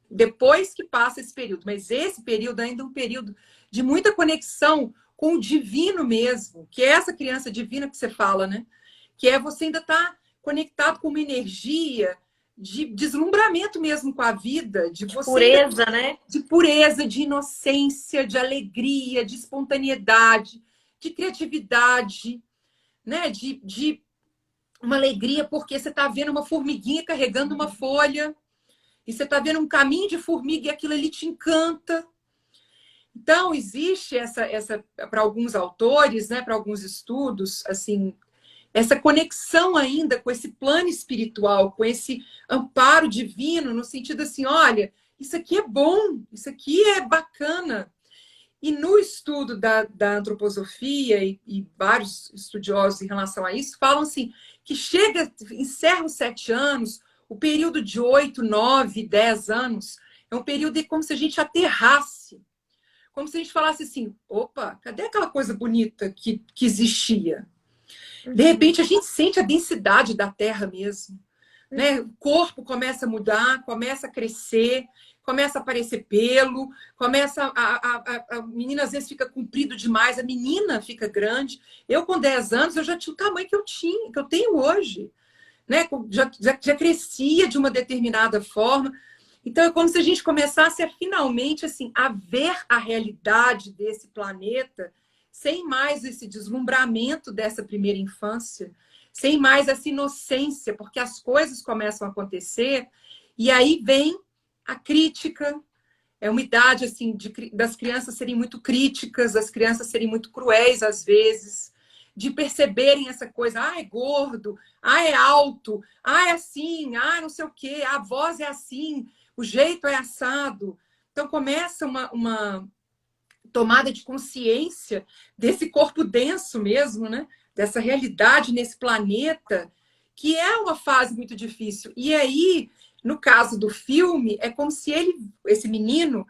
depois que passa esse período, mas esse período ainda é um período de muita conexão com o divino mesmo, que é essa criança divina que você fala, né? Que é você ainda estar conectado com uma energia de deslumbramento mesmo com a vida, de você pureza, né? De pureza, de inocência, de alegria, de espontaneidade, de criatividade, né? De uma alegria porque você está vendo uma formiguinha carregando uma folha e você está vendo um caminho de formiga e aquilo ali te encanta. Então, existe essa para alguns autores, né, para alguns estudos, assim, essa conexão ainda com esse plano espiritual, com esse amparo divino, no sentido assim, olha, isso aqui é bom, isso aqui é bacana. E no estudo da antroposofia e vários estudiosos em relação a isso, falam assim, que encerra os 7 anos, o período de 8, 9, 10 anos, é um período como se a gente aterrasse, como se a gente falasse assim, opa, cadê aquela coisa bonita que existia? De repente, a gente sente a densidade da Terra mesmo. Né? O corpo começa a mudar, começa a crescer, começa a aparecer pelo, começa a menina às vezes fica comprido demais, a menina fica grande. Eu, com 10 anos, eu já tinha o tamanho que eu tenho hoje. Né? Já crescia de uma determinada forma. Então, é como se a gente começasse a finalmente assim, a ver a realidade desse planeta sem mais esse deslumbramento dessa primeira infância, sem mais essa inocência, porque as coisas começam a acontecer e aí vem a crítica. É uma idade assim das crianças serem muito críticas, das crianças serem muito cruéis às vezes, de perceberem essa coisa, é gordo, é alto, é assim, não sei o quê, a voz é assim, o jeito é assado. Então começa uma tomada de consciência desse corpo denso mesmo, né? Dessa realidade nesse planeta, que é uma fase muito difícil. E aí, no caso do filme, é como se esse menino,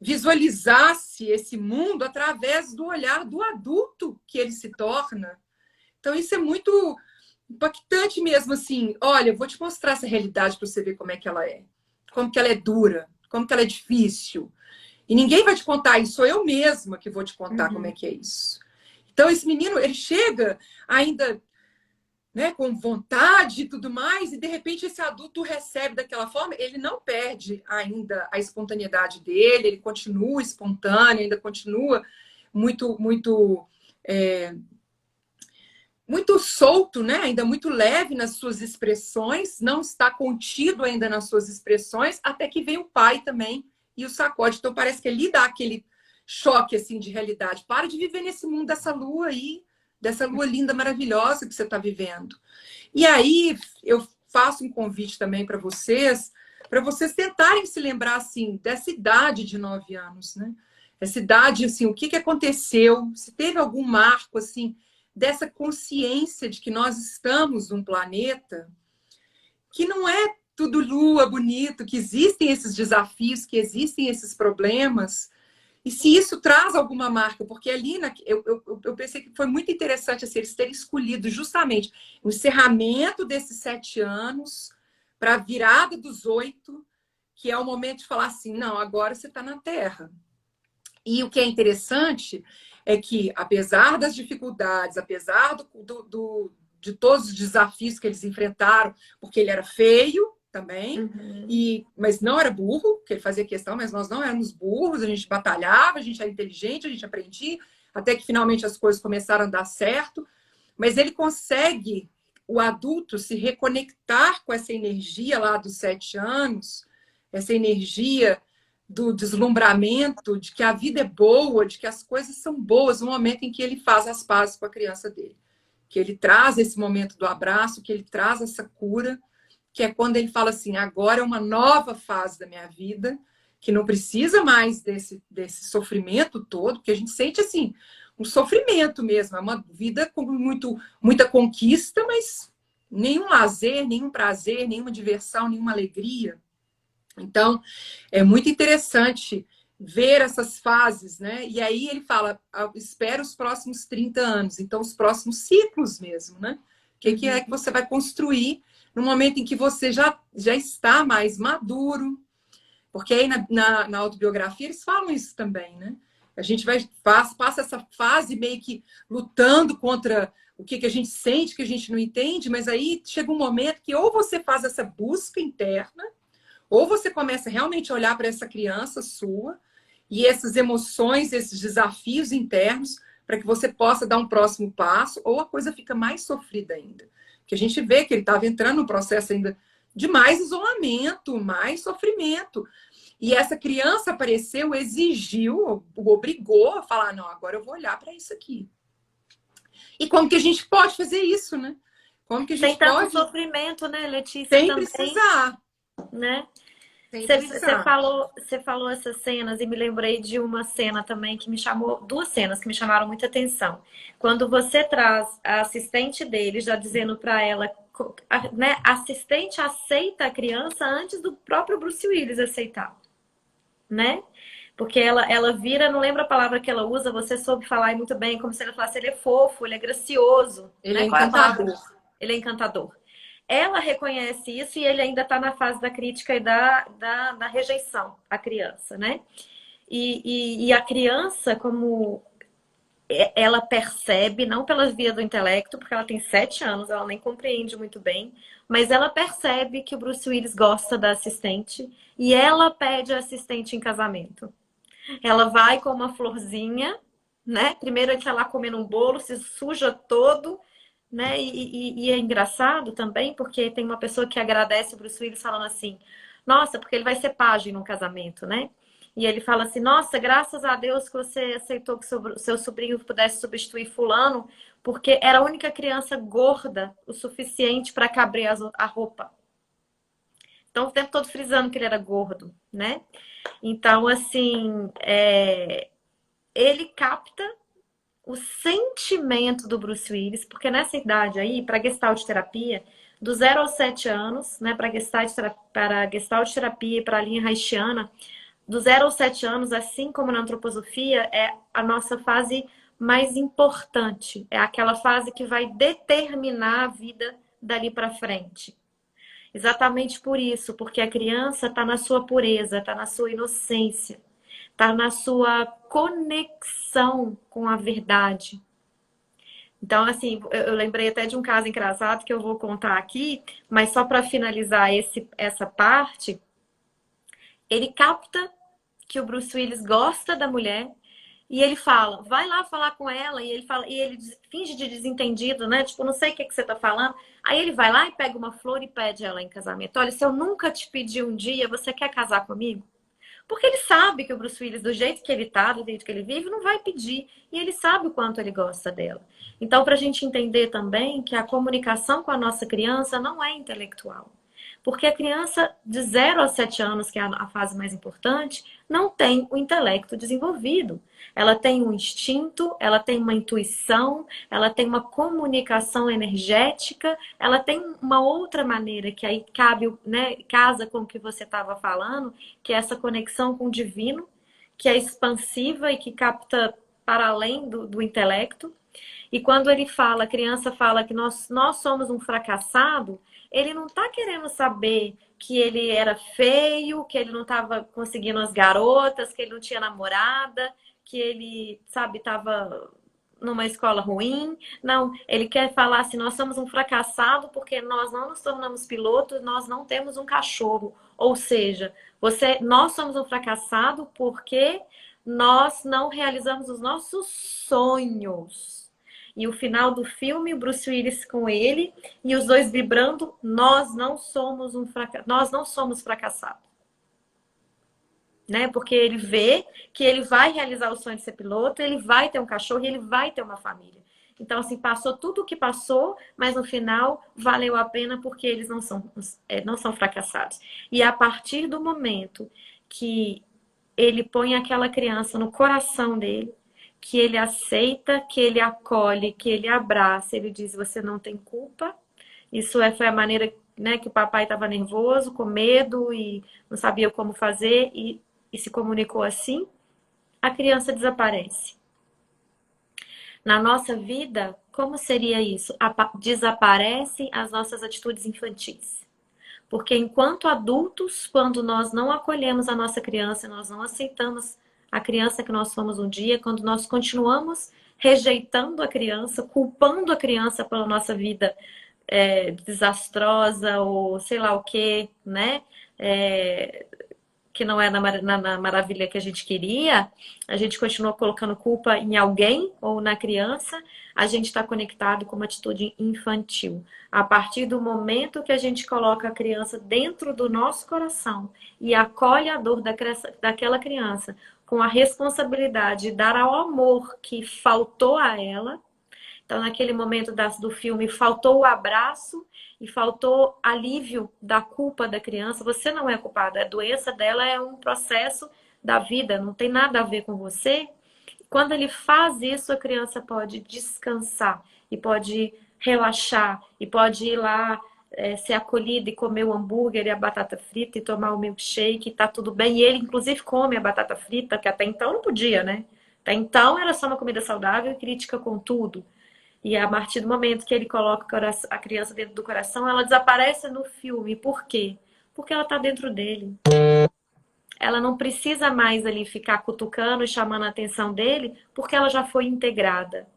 visualizasse esse mundo através do olhar do adulto que ele se torna. Então, isso é muito impactante mesmo, assim. Olha, eu vou te mostrar essa realidade para você ver como é que ela é. Como que ela é dura, como que ela é difícil. E ninguém vai te contar isso, sou eu mesma que vou te contar como é que é isso. Então, esse menino, ele chega ainda, né, com vontade e tudo mais, e de repente esse adulto recebe daquela forma, ele não perde ainda a espontaneidade dele, ele continua espontâneo, ainda continua muito, muito, muito solto, né? Ainda muito leve nas suas expressões, não está contido ainda nas suas expressões, até que vem o pai também e o sacode. Então parece que ele dá aquele choque assim de realidade. Para de viver nesse mundo dessa lua aí, dessa lua linda, maravilhosa que você está vivendo. E aí eu faço um convite também para vocês tentarem se lembrar assim dessa idade de 9 anos, né? Essa idade, assim, o que aconteceu? Se teve algum marco assim dessa consciência de que nós estamos num planeta que não é tudo lua, bonito, que existem esses desafios, que existem esses problemas. E se isso traz alguma marca, porque ali eu pensei que foi muito interessante assim, eles terem escolhido justamente o encerramento desses 7 anos para a virada dos 8, que é o momento de falar assim, não, agora você está na Terra. E o que é interessante é que, apesar das dificuldades, apesar de todos os desafios que eles enfrentaram, porque ele era feio também, mas não era burro, que ele fazia questão, mas nós não éramos burros, a gente batalhava, a gente era inteligente, a gente aprendia, até que finalmente as coisas começaram a dar certo. Mas ele consegue, o adulto, se reconectar com essa energia lá dos 7 anos, essa energia do deslumbramento, de que a vida é boa, de que as coisas são boas, no momento em que ele faz as pazes com a criança dele. Que ele traz esse momento do abraço, que ele traz essa cura, que é quando ele fala assim, agora é uma nova fase da minha vida, que não precisa mais desse sofrimento todo, porque a gente sente assim, um sofrimento mesmo, é uma vida com muita conquista, mas nenhum lazer, nenhum prazer, nenhuma diversão, nenhuma alegria. Então, é muito interessante ver essas fases, né? E aí ele fala, espera os próximos 30 anos, então os próximos ciclos mesmo, né? O que é que você vai construir no momento em que você já está mais maduro? Porque aí na autobiografia eles falam isso também, né? A gente passa essa fase meio que lutando contra o que a gente sente, que a gente não entende, mas aí chega um momento que ou você faz essa busca interna, ou você começa realmente a olhar para essa criança sua e essas emoções, esses desafios internos, para que você possa dar um próximo passo, ou a coisa fica mais sofrida ainda. Porque a gente vê que ele estava entrando num processo ainda de mais isolamento, mais sofrimento. E essa criança apareceu, exigiu, o obrigou a falar, não, agora eu vou olhar para isso aqui. E como que a gente pode fazer isso, né? Como que a gente Tem tanto pode... sofrimento, né, Letícia, sem também, precisar. né? Sem Você precisar. falou essas cenas e me lembrei de uma cena também que me chamou, duas cenas que me chamaram muita atenção. Quando você traz a assistente dele já dizendo para ela, né, a assistente aceita a criança antes do próprio Bruce Willis aceitar, né? Porque ela vira, não lembro a palavra que ela usa, você soube falar muito bem, como se ela falasse, ele é fofo, ele é gracioso, Ele né? é Qual é a palavra? encantador. Ele é encantador. Ela reconhece isso e ele ainda está na fase da crítica e da rejeição à criança, né? E a criança, como ela percebe, não pelas vias do intelecto, porque ela tem 7 anos, ela nem compreende muito bem, mas ela percebe que o Bruce Willis gosta da assistente e ela pede a assistente em casamento. Ela vai com uma florzinha, né? Primeiro ele está lá comendo um bolo, se suja todo, né? E é engraçado também, porque tem uma pessoa que agradece o Bruce Willis falando assim, nossa, porque ele vai ser pajem no casamento, né? E ele fala assim, nossa, graças a Deus que você aceitou que seu sobrinho pudesse substituir fulano, porque era a única criança gorda o suficiente para caber a roupa. Então, o tempo todo frisando que ele era gordo, né? Então, assim, ele capta o sentimento do Bruce Willis, porque nessa idade aí, para Gestalt terapia, do 0 aos 7 anos, né, para Gestalt terapia e para a linha haitiana, do 0 aos 7 anos, assim como na antroposofia, é a nossa fase mais importante. É aquela fase que vai determinar a vida dali para frente. Exatamente por isso, porque a criança está na sua pureza, está na sua inocência. está na sua conexão com a verdade. Então, assim, eu lembrei até de um caso engraçado que eu vou contar aqui, mas só para finalizar essa parte, ele capta que o Bruce Willis gosta da mulher e ele fala, vai lá falar com ela, e ele fala, e ele finge de desentendido, né? Tipo, não sei o que que você tá falando. Aí ele vai lá e pega uma flor e pede ela em casamento. Olha, se eu nunca te pedi um dia, você quer casar comigo? Porque ele sabe que o Bruce Willis, do jeito que ele tá, do jeito que ele vive, não vai pedir. E ele sabe o quanto ele gosta dela. Então, para a gente entender também que a comunicação com a nossa criança não é intelectual. Porque a criança de 0 a 7 anos, que é a fase mais importante, não tem o intelecto desenvolvido. Ela tem um instinto, ela tem uma intuição, ela tem uma comunicação energética, ela tem uma outra maneira que aí cabe, né, casa com o que você estava falando, que é essa conexão com o divino, que é expansiva e que capta para além do intelecto. E quando ele fala, a criança fala que nós somos um fracassado, ele não está querendo saber que ele era feio, que ele não estava conseguindo as garotas, que ele não tinha namorada, que ele, sabe, estava numa escola ruim. Não, ele quer falar assim, nós somos um fracassado porque nós não nos tornamos pilotos, nós não temos um cachorro. Ou seja, nós somos um fracassado porque nós não realizamos os nossos sonhos. E o final do filme, o Bruce Willis com ele, e os dois vibrando, nós não somos nós não somos fracassados. Né? Porque ele vê que ele vai realizar o sonho de ser piloto, ele vai ter um cachorro e ele vai ter uma família. Então, assim, passou tudo o que passou, mas no final valeu a pena porque eles não são fracassados. E a partir do momento que ele põe aquela criança no coração dele, que ele aceita, que ele acolhe, que ele abraça, ele diz, você não tem culpa. Isso foi a maneira, né, que o papai estava nervoso, com medo e não sabia como fazer e se comunicou assim, a criança desaparece. Na nossa vida, como seria isso? Desaparecem as nossas atitudes infantis. Porque enquanto adultos, quando nós não acolhemos a nossa criança, nós não aceitamos a criança que nós somos um dia, quando nós continuamos rejeitando a criança, culpando a criança pela nossa vida desastrosa ou sei lá o que, né? Que não é na maravilha que a gente queria, a gente continua colocando culpa em alguém ou na criança, a gente está conectado com uma atitude infantil. A partir do momento que a gente coloca a criança dentro do nosso coração e acolhe a dor daquela criança com a responsabilidade de dar ao amor que faltou a ela. Então, naquele momento do filme, faltou o abraço e faltou alívio da culpa da criança. Você não é culpada, a doença dela é um processo da vida, não tem nada a ver com você. Quando ele faz isso, a criança pode descansar e pode relaxar e pode ir lá ser acolhida e comer o hambúrguer e a batata frita e tomar o milkshake, e tá tudo bem. E ele, inclusive, come a batata frita, que até então não podia, né? Até então era só uma comida saudável e crítica com tudo. E a partir do momento que ele coloca a criança dentro do coração, ela desaparece no filme. Por quê? Porque ela está dentro dele. Ela não precisa mais ali ficar cutucando e chamando a atenção dele, porque ela já foi integrada.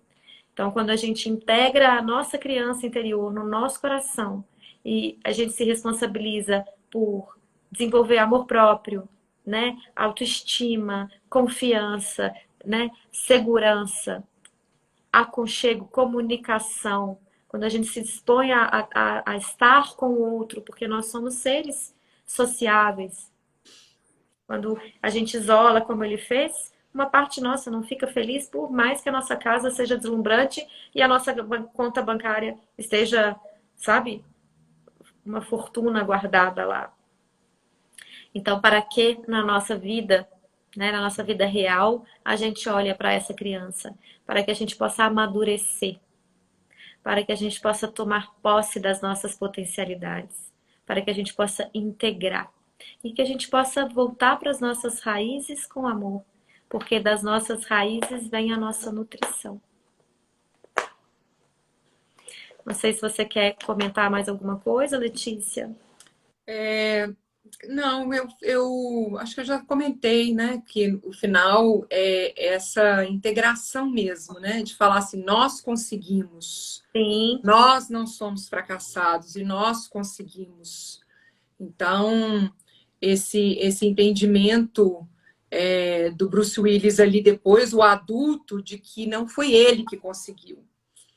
Então, quando a gente integra a nossa criança interior no nosso coração e a gente se responsabiliza por desenvolver amor próprio, né, autoestima, confiança, né, segurança, aconchego, comunicação, quando a gente se dispõe a estar com o outro, porque nós somos seres sociáveis. Quando a gente isola, como ele fez, uma parte nossa não fica feliz, por mais que a nossa casa seja deslumbrante e a nossa conta bancária esteja, sabe, uma fortuna guardada lá. Então, para que na nossa vida, né, na nossa vida real, a gente olha para essa criança? Para que a gente possa amadurecer, para que a gente possa tomar posse das nossas potencialidades, para que a gente possa integrar e que a gente possa voltar para as nossas raízes com amor, porque das nossas raízes vem a nossa nutrição. Não sei se você quer comentar mais alguma coisa, Letícia. Não, eu acho que eu já comentei, né, que o final é essa integração mesmo, né, de falar assim, nós conseguimos, Sim. nós não somos fracassados e nós conseguimos. Então, esse entendimento do Bruce Willis ali depois, o adulto, de que não foi ele que conseguiu,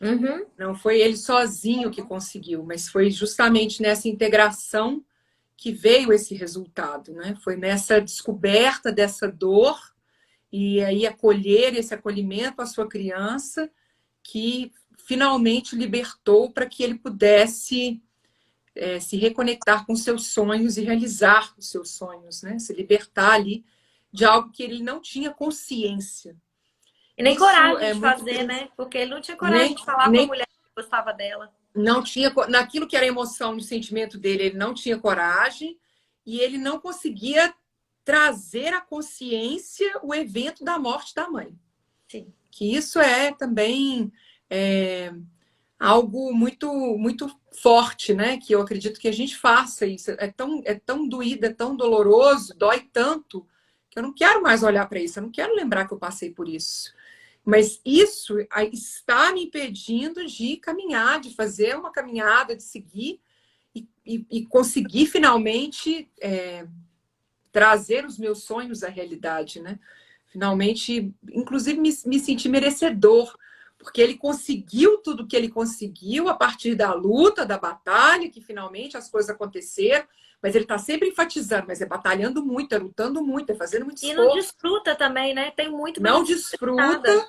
Uhum. não foi ele sozinho que conseguiu, mas foi justamente nessa integração que veio esse resultado, né? Foi nessa descoberta dessa dor e aí acolher esse acolhimento à sua criança que finalmente libertou para que ele pudesse se reconectar com seus sonhos e realizar os seus sonhos, né? Se libertar ali de algo que ele não tinha consciência. E nem Isso coragem é de muito fazer, interessante. né? Porque ele não tinha coragem Nem, de falar com a nem mulher que gostava dela. não tinha naquilo que era emoção no sentimento dele, ele não tinha coragem e ele não conseguia trazer à consciência o evento da morte da mãe. Sim. Que isso é também algo muito forte, né? Que eu acredito que a gente faça isso. É tão doído, é tão doloroso, dói tanto, que eu não quero mais olhar para isso, eu não quero lembrar que eu passei por isso. Mas isso está me impedindo de caminhar, de fazer uma caminhada, de seguir e conseguir finalmente trazer os meus sonhos à realidade, né? Finalmente, inclusive me sentir merecedor, porque ele conseguiu tudo que ele conseguiu a partir da luta, da batalha, que finalmente as coisas aconteceram, mas ele está sempre enfatizando, mas é batalhando muito, é lutando muito, é fazendo muito E não esforço. desfruta também, né? Tem muito, mas Não não desfruta desfruta. nada.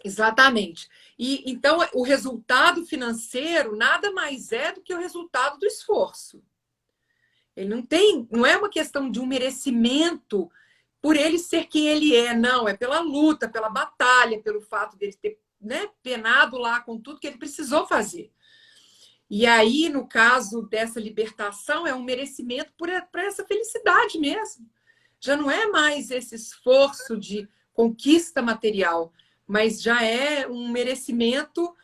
Exatamente. E então o resultado financeiro nada mais é do que o resultado do esforço. Ele não é uma questão de um merecimento por ele ser quem ele é, não, é pela luta, pela batalha, pelo fato dele ter, né, penado lá com tudo que ele precisou fazer. E aí, no caso dessa libertação, é um merecimento para essa felicidade mesmo. Já não é mais esse esforço de conquista material, mas já é um merecimento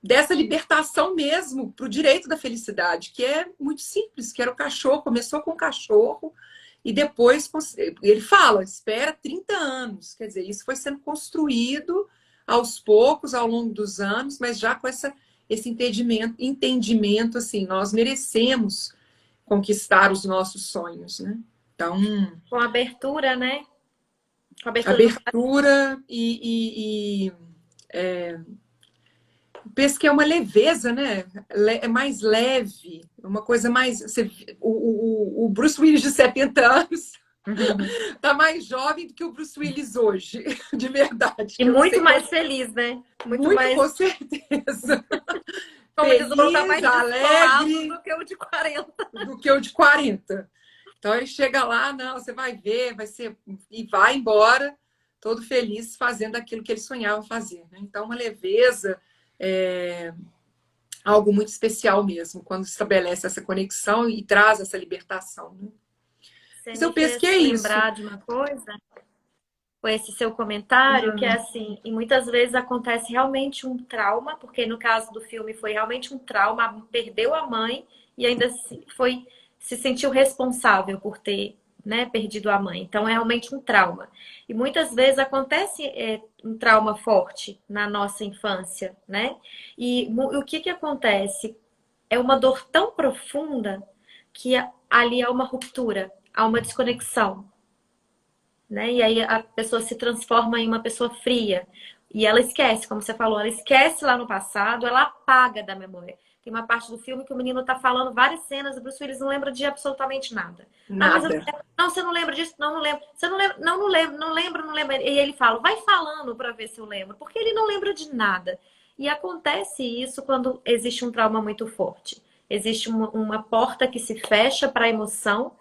dessa libertação mesmo para o direito da felicidade, que é muito simples, que era o cachorro, começou com o cachorro e depois ele fala, espera 30 anos, quer dizer, isso foi sendo construído aos poucos, ao longo dos anos, mas já com esse entendimento assim, nós merecemos conquistar os nossos sonhos, né? Então, Com abertura, né? Com abertura do coração. abertura penso que é uma leveza, né? É mais leve, uma coisa mais. O Bruce Willis de 70 anos tá mais jovem do que o Bruce Willis hoje, de verdade. E Que eu não muito sei mais quanto. feliz, né? Muito Muito, mais, com certeza. como diz o outro, tá Feliz, mais descolado alegre do que o de 40. do que o de 40. Então ele chega lá, não, você vai ver, vai ser. E vai embora, todo feliz, fazendo aquilo que ele sonhava fazer. Né? Então, uma leveza. Algo muito especial mesmo, quando estabelece essa conexão e traz essa libertação. Né? Você Mas me eu penso que fez é isso. lembrar de uma coisa, com esse seu comentário, que é assim, e muitas vezes acontece realmente um trauma, porque no caso do filme foi realmente um trauma, perdeu a mãe e ainda se sentiu responsável por ter, né, perdido a mãe. Então é realmente um trauma. E muitas vezes acontece um trauma forte na nossa infância, né? E o que que acontece? É uma dor tão profunda que ali há uma ruptura, há uma desconexão, né? E aí a pessoa se transforma em uma pessoa fria. E ela esquece, como você falou, ela esquece lá no passado, ela apaga da memória. Tem uma parte do filme que o menino tá falando várias cenas, o Bruce Willis não lembra de absolutamente nada. Não, mas Nada. não, você não lembra disso? Não, não lembro. Você não lembra? Não, não lembro, não lembro, não lembro. E ele fala, vai falando para ver se eu lembro, porque ele não lembra de nada. E acontece isso quando existe um trauma muito forte. Existe uma porta que se fecha para a emoção,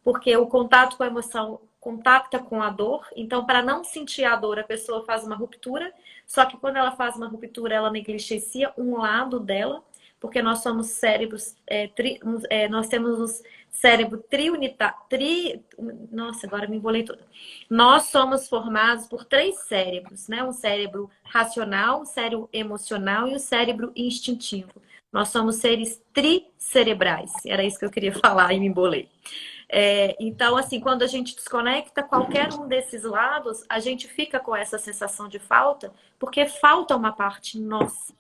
porque o contato com a emoção contacta com a dor. Então, para não sentir a dor, a pessoa faz uma ruptura. Só que quando ela faz uma ruptura, ela negligencia um lado dela, porque nós somos cérebros, nós temos um cérebro nossa, agora me embolei toda. Nós somos formados por três cérebros, né? Um cérebro racional, um cérebro emocional e um cérebro instintivo. Nós somos seres tricerebrais. Era isso que eu queria falar e me embolei. Então, assim, quando a gente desconecta qualquer um desses lados, a gente fica com essa sensação de falta, porque falta uma parte nossa.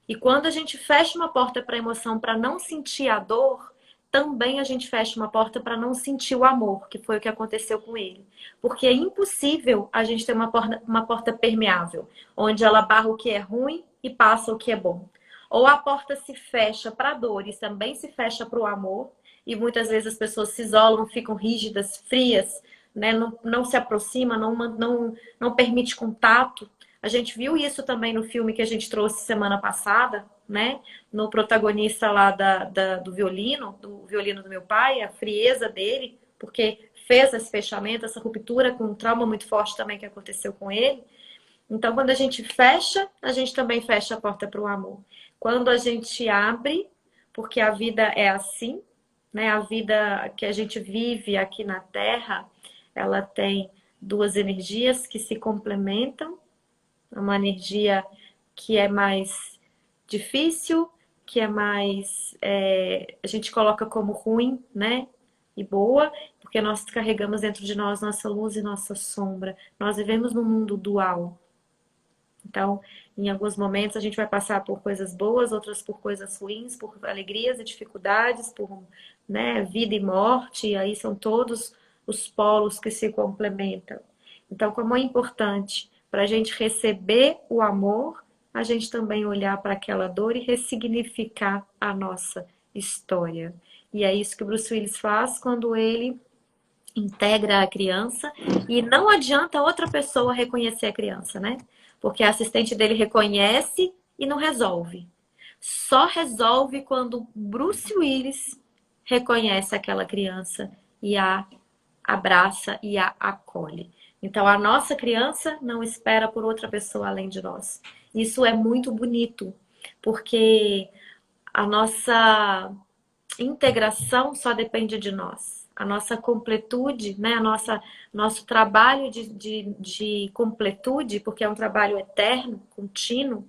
E quando a gente fecha uma porta para a emoção, para não sentir a dor, também a gente fecha uma porta para não sentir o amor, que foi o que aconteceu com ele. Porque é impossível a gente ter uma porta permeável, onde ela barra o que é ruim e passa o que é bom. Ou a porta se fecha para a dor e também se fecha para o amor, e muitas vezes as pessoas se isolam, ficam rígidas, frias, né? Não se aproxima, não permite contato. A gente viu isso também no filme que a gente trouxe semana passada, né? No protagonista lá do violino do meu pai, a frieza dele, porque fez esse fechamento, essa ruptura com um trauma muito forte também que aconteceu com ele. Então, quando a gente fecha, a gente também fecha a porta para o amor. Quando a gente abre, porque a vida é assim, né? A vida que a gente vive aqui na Terra, ela tem duas energias que se complementam. Uma energia que é mais difícil, que é mais... a gente coloca como ruim, né? E boa, porque nós carregamos dentro de nós nossa luz e nossa sombra. Nós vivemos num mundo dual. Então, em alguns momentos a gente vai passar por coisas boas, outras por coisas ruins, por alegrias e dificuldades, por, né, vida e morte, e aí são todos os polos que se complementam. Então, como é importante para a gente receber o amor, a gente também olhar para aquela dor e ressignificar a nossa história. E é isso que o Bruce Willis faz quando ele integra a criança, e não adianta outra pessoa reconhecer a criança, né? Porque a assistente dele reconhece e não resolve. Só resolve quando Bruce Willis reconhece aquela criança e a abraça e a acolhe. Então, a nossa criança não espera por outra pessoa além de nós. Isso é muito bonito, porque a nossa integração só depende de nós. A nossa completude, né? Nosso trabalho de completude, porque é um trabalho eterno, contínuo,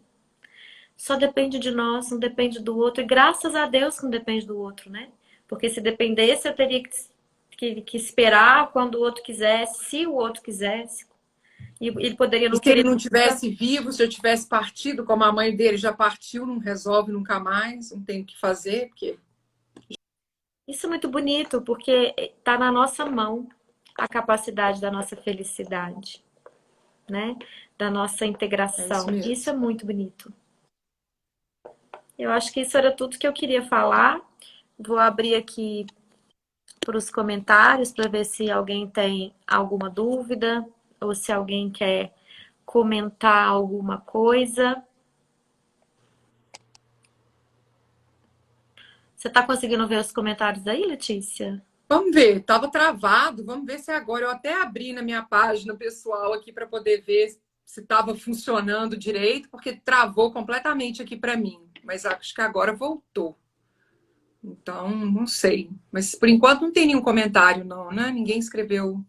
só depende de nós, não depende do outro. E graças a Deus que não depende do outro, né? Porque se dependesse, eu teria que esperar quando o outro quisesse, se o outro quisesse. E ele poderia E não se ele querer não nunca. tivesse vivo, se eu tivesse partido, como a mãe dele já partiu, não resolve nunca mais, não tem o que fazer, porque... Isso é muito bonito, porque está na nossa mão a capacidade da nossa felicidade, né? Da nossa É isso integração. Isso mesmo. é muito bonito. Eu acho que isso era tudo que eu queria falar. Vou abrir aqui para os comentários para ver se alguém tem alguma dúvida ou se alguém quer comentar alguma coisa. Você está conseguindo ver os comentários aí, Letícia? Vamos ver, estava travado, vamos ver se agora. Eu até abri na minha página pessoal aqui para poder ver se estava funcionando direito, porque travou completamente aqui para mim. Mas acho que agora voltou. Então, não sei. Mas por enquanto não tem nenhum comentário, não, né? Ninguém escreveu.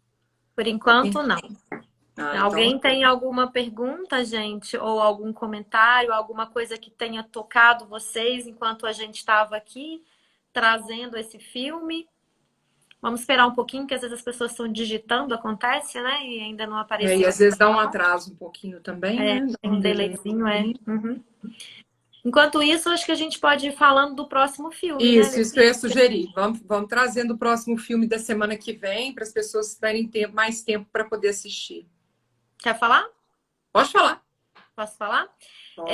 Por enquanto, não. Ah, então. Alguém tem alguma pergunta, gente? Ou algum comentário, alguma coisa que tenha tocado vocês enquanto a gente estava aqui trazendo esse filme? Vamos esperar um pouquinho, que às vezes as pessoas estão digitando, acontece, né? E ainda não E apareceu às aqui vezes para dá um falar. atraso um pouquinho também, É, né? Dá tem um um delay um delayzinho, é. pouquinho. Uhum. Enquanto isso, acho que a gente pode ir falando do próximo filme, né, Isso que eu ia Letícia? sugerir. Vamos trazendo o próximo filme da semana que vem para as pessoas terem mais tempo para poder assistir. Quer falar? Pode falar. Posso falar? Pode.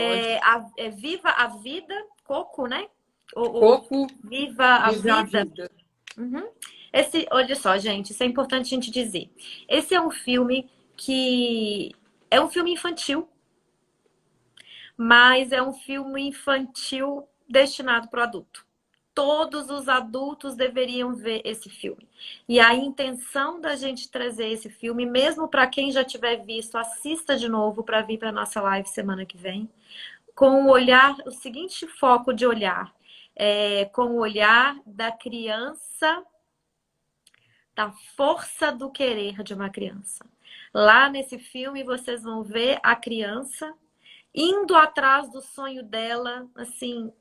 Viva a Vida, Coco, né? Ou Coco, Viva a vive a Vida. vida. Uhum. Olha só, gente, isso é importante a gente dizer. Esse é um filme que é um filme infantil, mas é um filme infantil destinado para o adulto. Todos os adultos deveriam ver esse filme. E a intenção da gente trazer esse filme, mesmo para quem já tiver visto, assista de novo para vir para nossa live semana que vem, com o olhar, o seguinte foco de olhar, com o olhar da criança, da força do querer de uma criança. Lá nesse filme vocês vão ver a criança indo atrás do sonho dela, assim,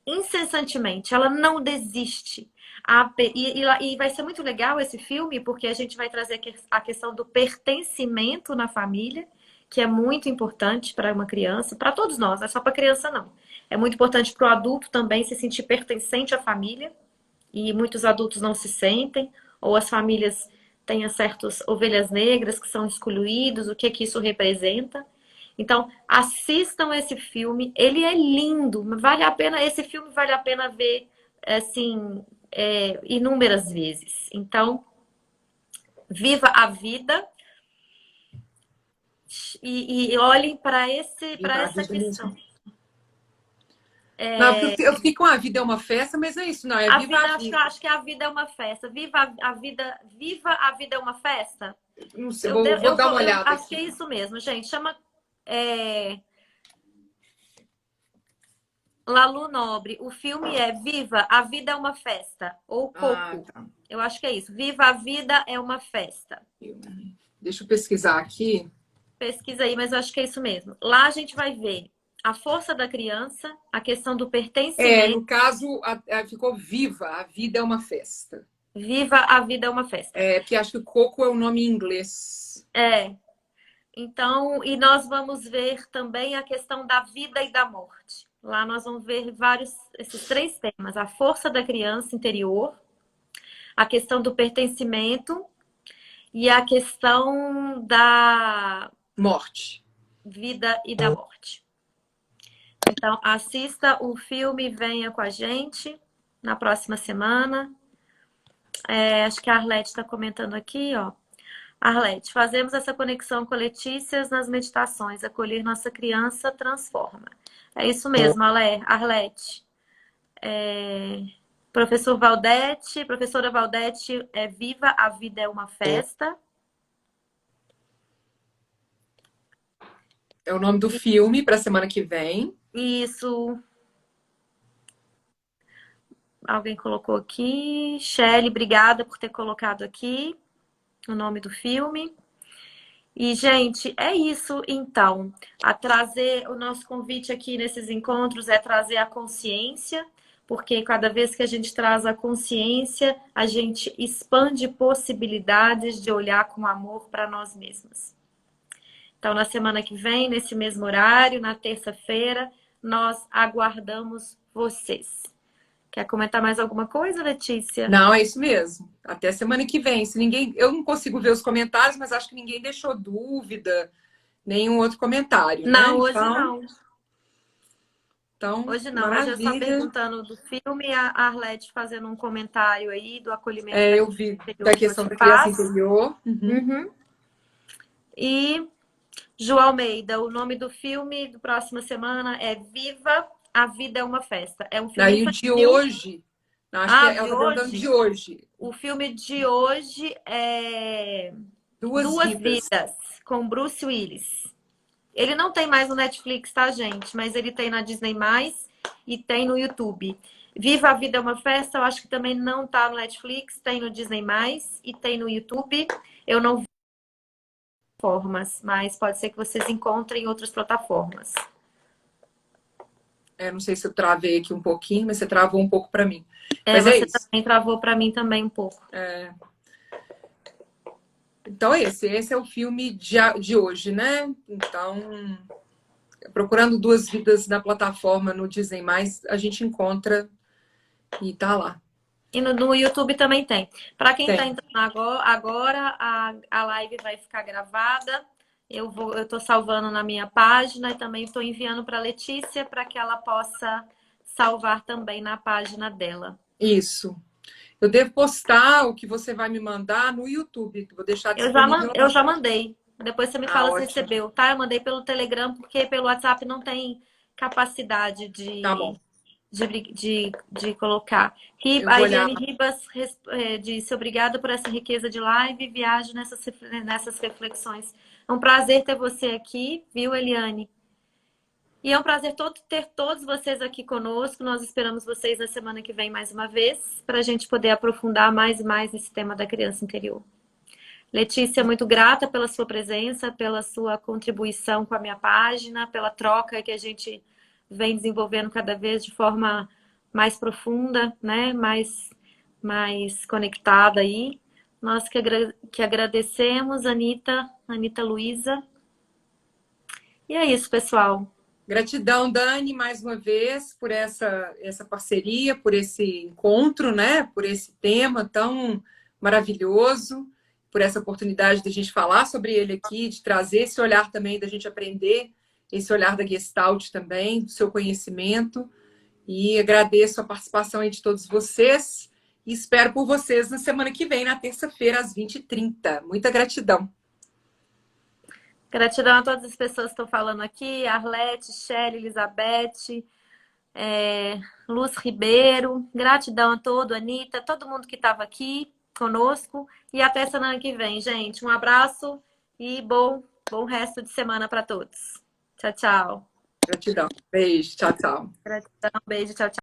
incessantemente, ela não desiste. E vai ser muito legal esse filme, porque a gente vai trazer a questão do pertencimento na família, que é muito importante para uma criança, para todos nós, não é só para criança, não. É muito importante para o adulto também se sentir pertencente à família, e muitos adultos não se sentem, ou as famílias têm certas ovelhas negras que são excluídos, o que que isso representa. Então, assistam esse filme, ele é lindo, vale a pena, esse filme vale a pena ver, assim, inúmeras vezes. Então, viva a vida e olhem para Viva a essa vida mesmo. questão. Não, porque eu fiquei com a vida é uma festa, mas não é isso, não. É A viva a vida, vida. acho que a vida é uma festa. Viva a vida é uma festa. Não sei, vou dar uma Eu olhada acho que aqui. é isso mesmo, gente. Chama Lalu Nobre. O filme é Viva a vida é uma festa. Ou Ah, Coco. tá. Eu acho que é isso. Viva a vida é uma festa. Deixa eu pesquisar aqui. Pesquisa aí, mas eu acho que é isso mesmo. Lá a gente vai ver a força da criança, a questão do pertencimento. No caso, ficou viva, a vida é uma festa. Viva a vida é uma festa. Porque acho que Coco é o nome em inglês. Então, e nós vamos ver também a questão da vida e da morte. Lá nós vamos ver esses três temas: a força da criança interior, a questão do pertencimento e a questão da Morte. vida e da morte. Então, assista o filme, venha com a gente na próxima semana. Acho que a Arlete está comentando aqui, ó. Arlete, fazemos essa conexão com Letícias nas meditações. Acolher nossa criança transforma. É isso mesmo, Arlete. Professora Valdete, Viva a Vida é uma Festa. É o nome do filme para a semana que vem. Isso. Alguém colocou aqui. Shelly, obrigada por ter colocado aqui o nome do filme. E, gente, é isso, então. O nosso convite aqui nesses encontros é trazer a consciência, porque cada vez que a gente traz a consciência, a gente expande possibilidades de olhar com amor para nós mesmos. Então, na semana que vem, nesse mesmo horário, na terça-feira, nós aguardamos vocês. Quer comentar mais alguma coisa, Letícia? Não, é isso mesmo. Até semana que vem. Eu não consigo ver os comentários, mas acho que ninguém deixou dúvida, nenhum outro comentário, Não, né? hoje não. Então, Hoje não. Hoje eu só maravilha. perguntando do filme, a Arlete fazendo um comentário aí do acolhimento eu vi da questão da criança interior. Uhum. E Ju Almeida, o nome do filme da próxima semana é Viva a Vida é uma Festa. É um filme Daí o de hoje, acho que ela está perguntando de hoje. O filme de hoje é Duas Vidas, com Bruce Willis. Ele não tem mais no Netflix, tá, gente? Mas ele tem na Disney+, e tem no YouTube. Viva a Vida é uma Festa, eu acho que também não tá no Netflix, tem no Disney+, e tem no YouTube. Eu não vi plataformas, mas pode ser que vocês encontrem em outras plataformas. Não sei se eu travei aqui um pouquinho, mas você travou um pouco para mim. Mas você também travou para mim também um pouco. Então, esse é o filme de hoje, né? Então, procurando Duas Vidas na plataforma no Disney+, a gente encontra e tá lá. E no YouTube também tem. Para quem está entrando agora, a live vai ficar gravada. Eu tô salvando na minha página e também estou enviando para a Letícia para que ela possa salvar também na página dela. Isso. Eu devo postar o que você vai me mandar no YouTube. Vou deixar disponível. Eu já mandei. Depois você me fala se ótimo. recebeu, tá? Eu mandei pelo Telegram, porque pelo WhatsApp não capacidade de, tá bom. de colocar. A Eliane Ribas disse: obrigada por essa riqueza de live e viagem nessas reflexões. É um prazer ter você aqui, viu, Eliane? E é um prazer ter todos vocês aqui conosco. Nós esperamos vocês na semana que vem mais uma vez, para a gente poder aprofundar mais e mais nesse tema da criança interior. Letícia, muito grata pela sua presença, pela sua contribuição com a minha página, pela troca que a gente vem desenvolvendo cada vez de forma mais profunda, né? Mais conectada aí. Nós que agradecemos, Anitta Luísa. E é isso, pessoal. Gratidão, Dani, mais uma vez, por essa parceria, por esse encontro, né? Por esse tema tão maravilhoso, por essa oportunidade de a gente falar sobre ele aqui, de trazer esse olhar também, da gente aprender, esse olhar da Gestalt também, do seu conhecimento. E agradeço a participação aí de todos vocês e espero por vocês na semana que vem, na terça-feira, às 20h30. Muita gratidão. Gratidão a todas as pessoas que estão falando aqui, Arlete, Shelly, Elizabeth, Luz Ribeiro. Gratidão a todo, Anitta, todo mundo que estava aqui conosco. E até semana que vem, gente. Um abraço e bom resto de semana para todos. Tchau, tchau. Gratidão. Beijo. Tchau, tchau. Gratidão, beijo, tchau, tchau.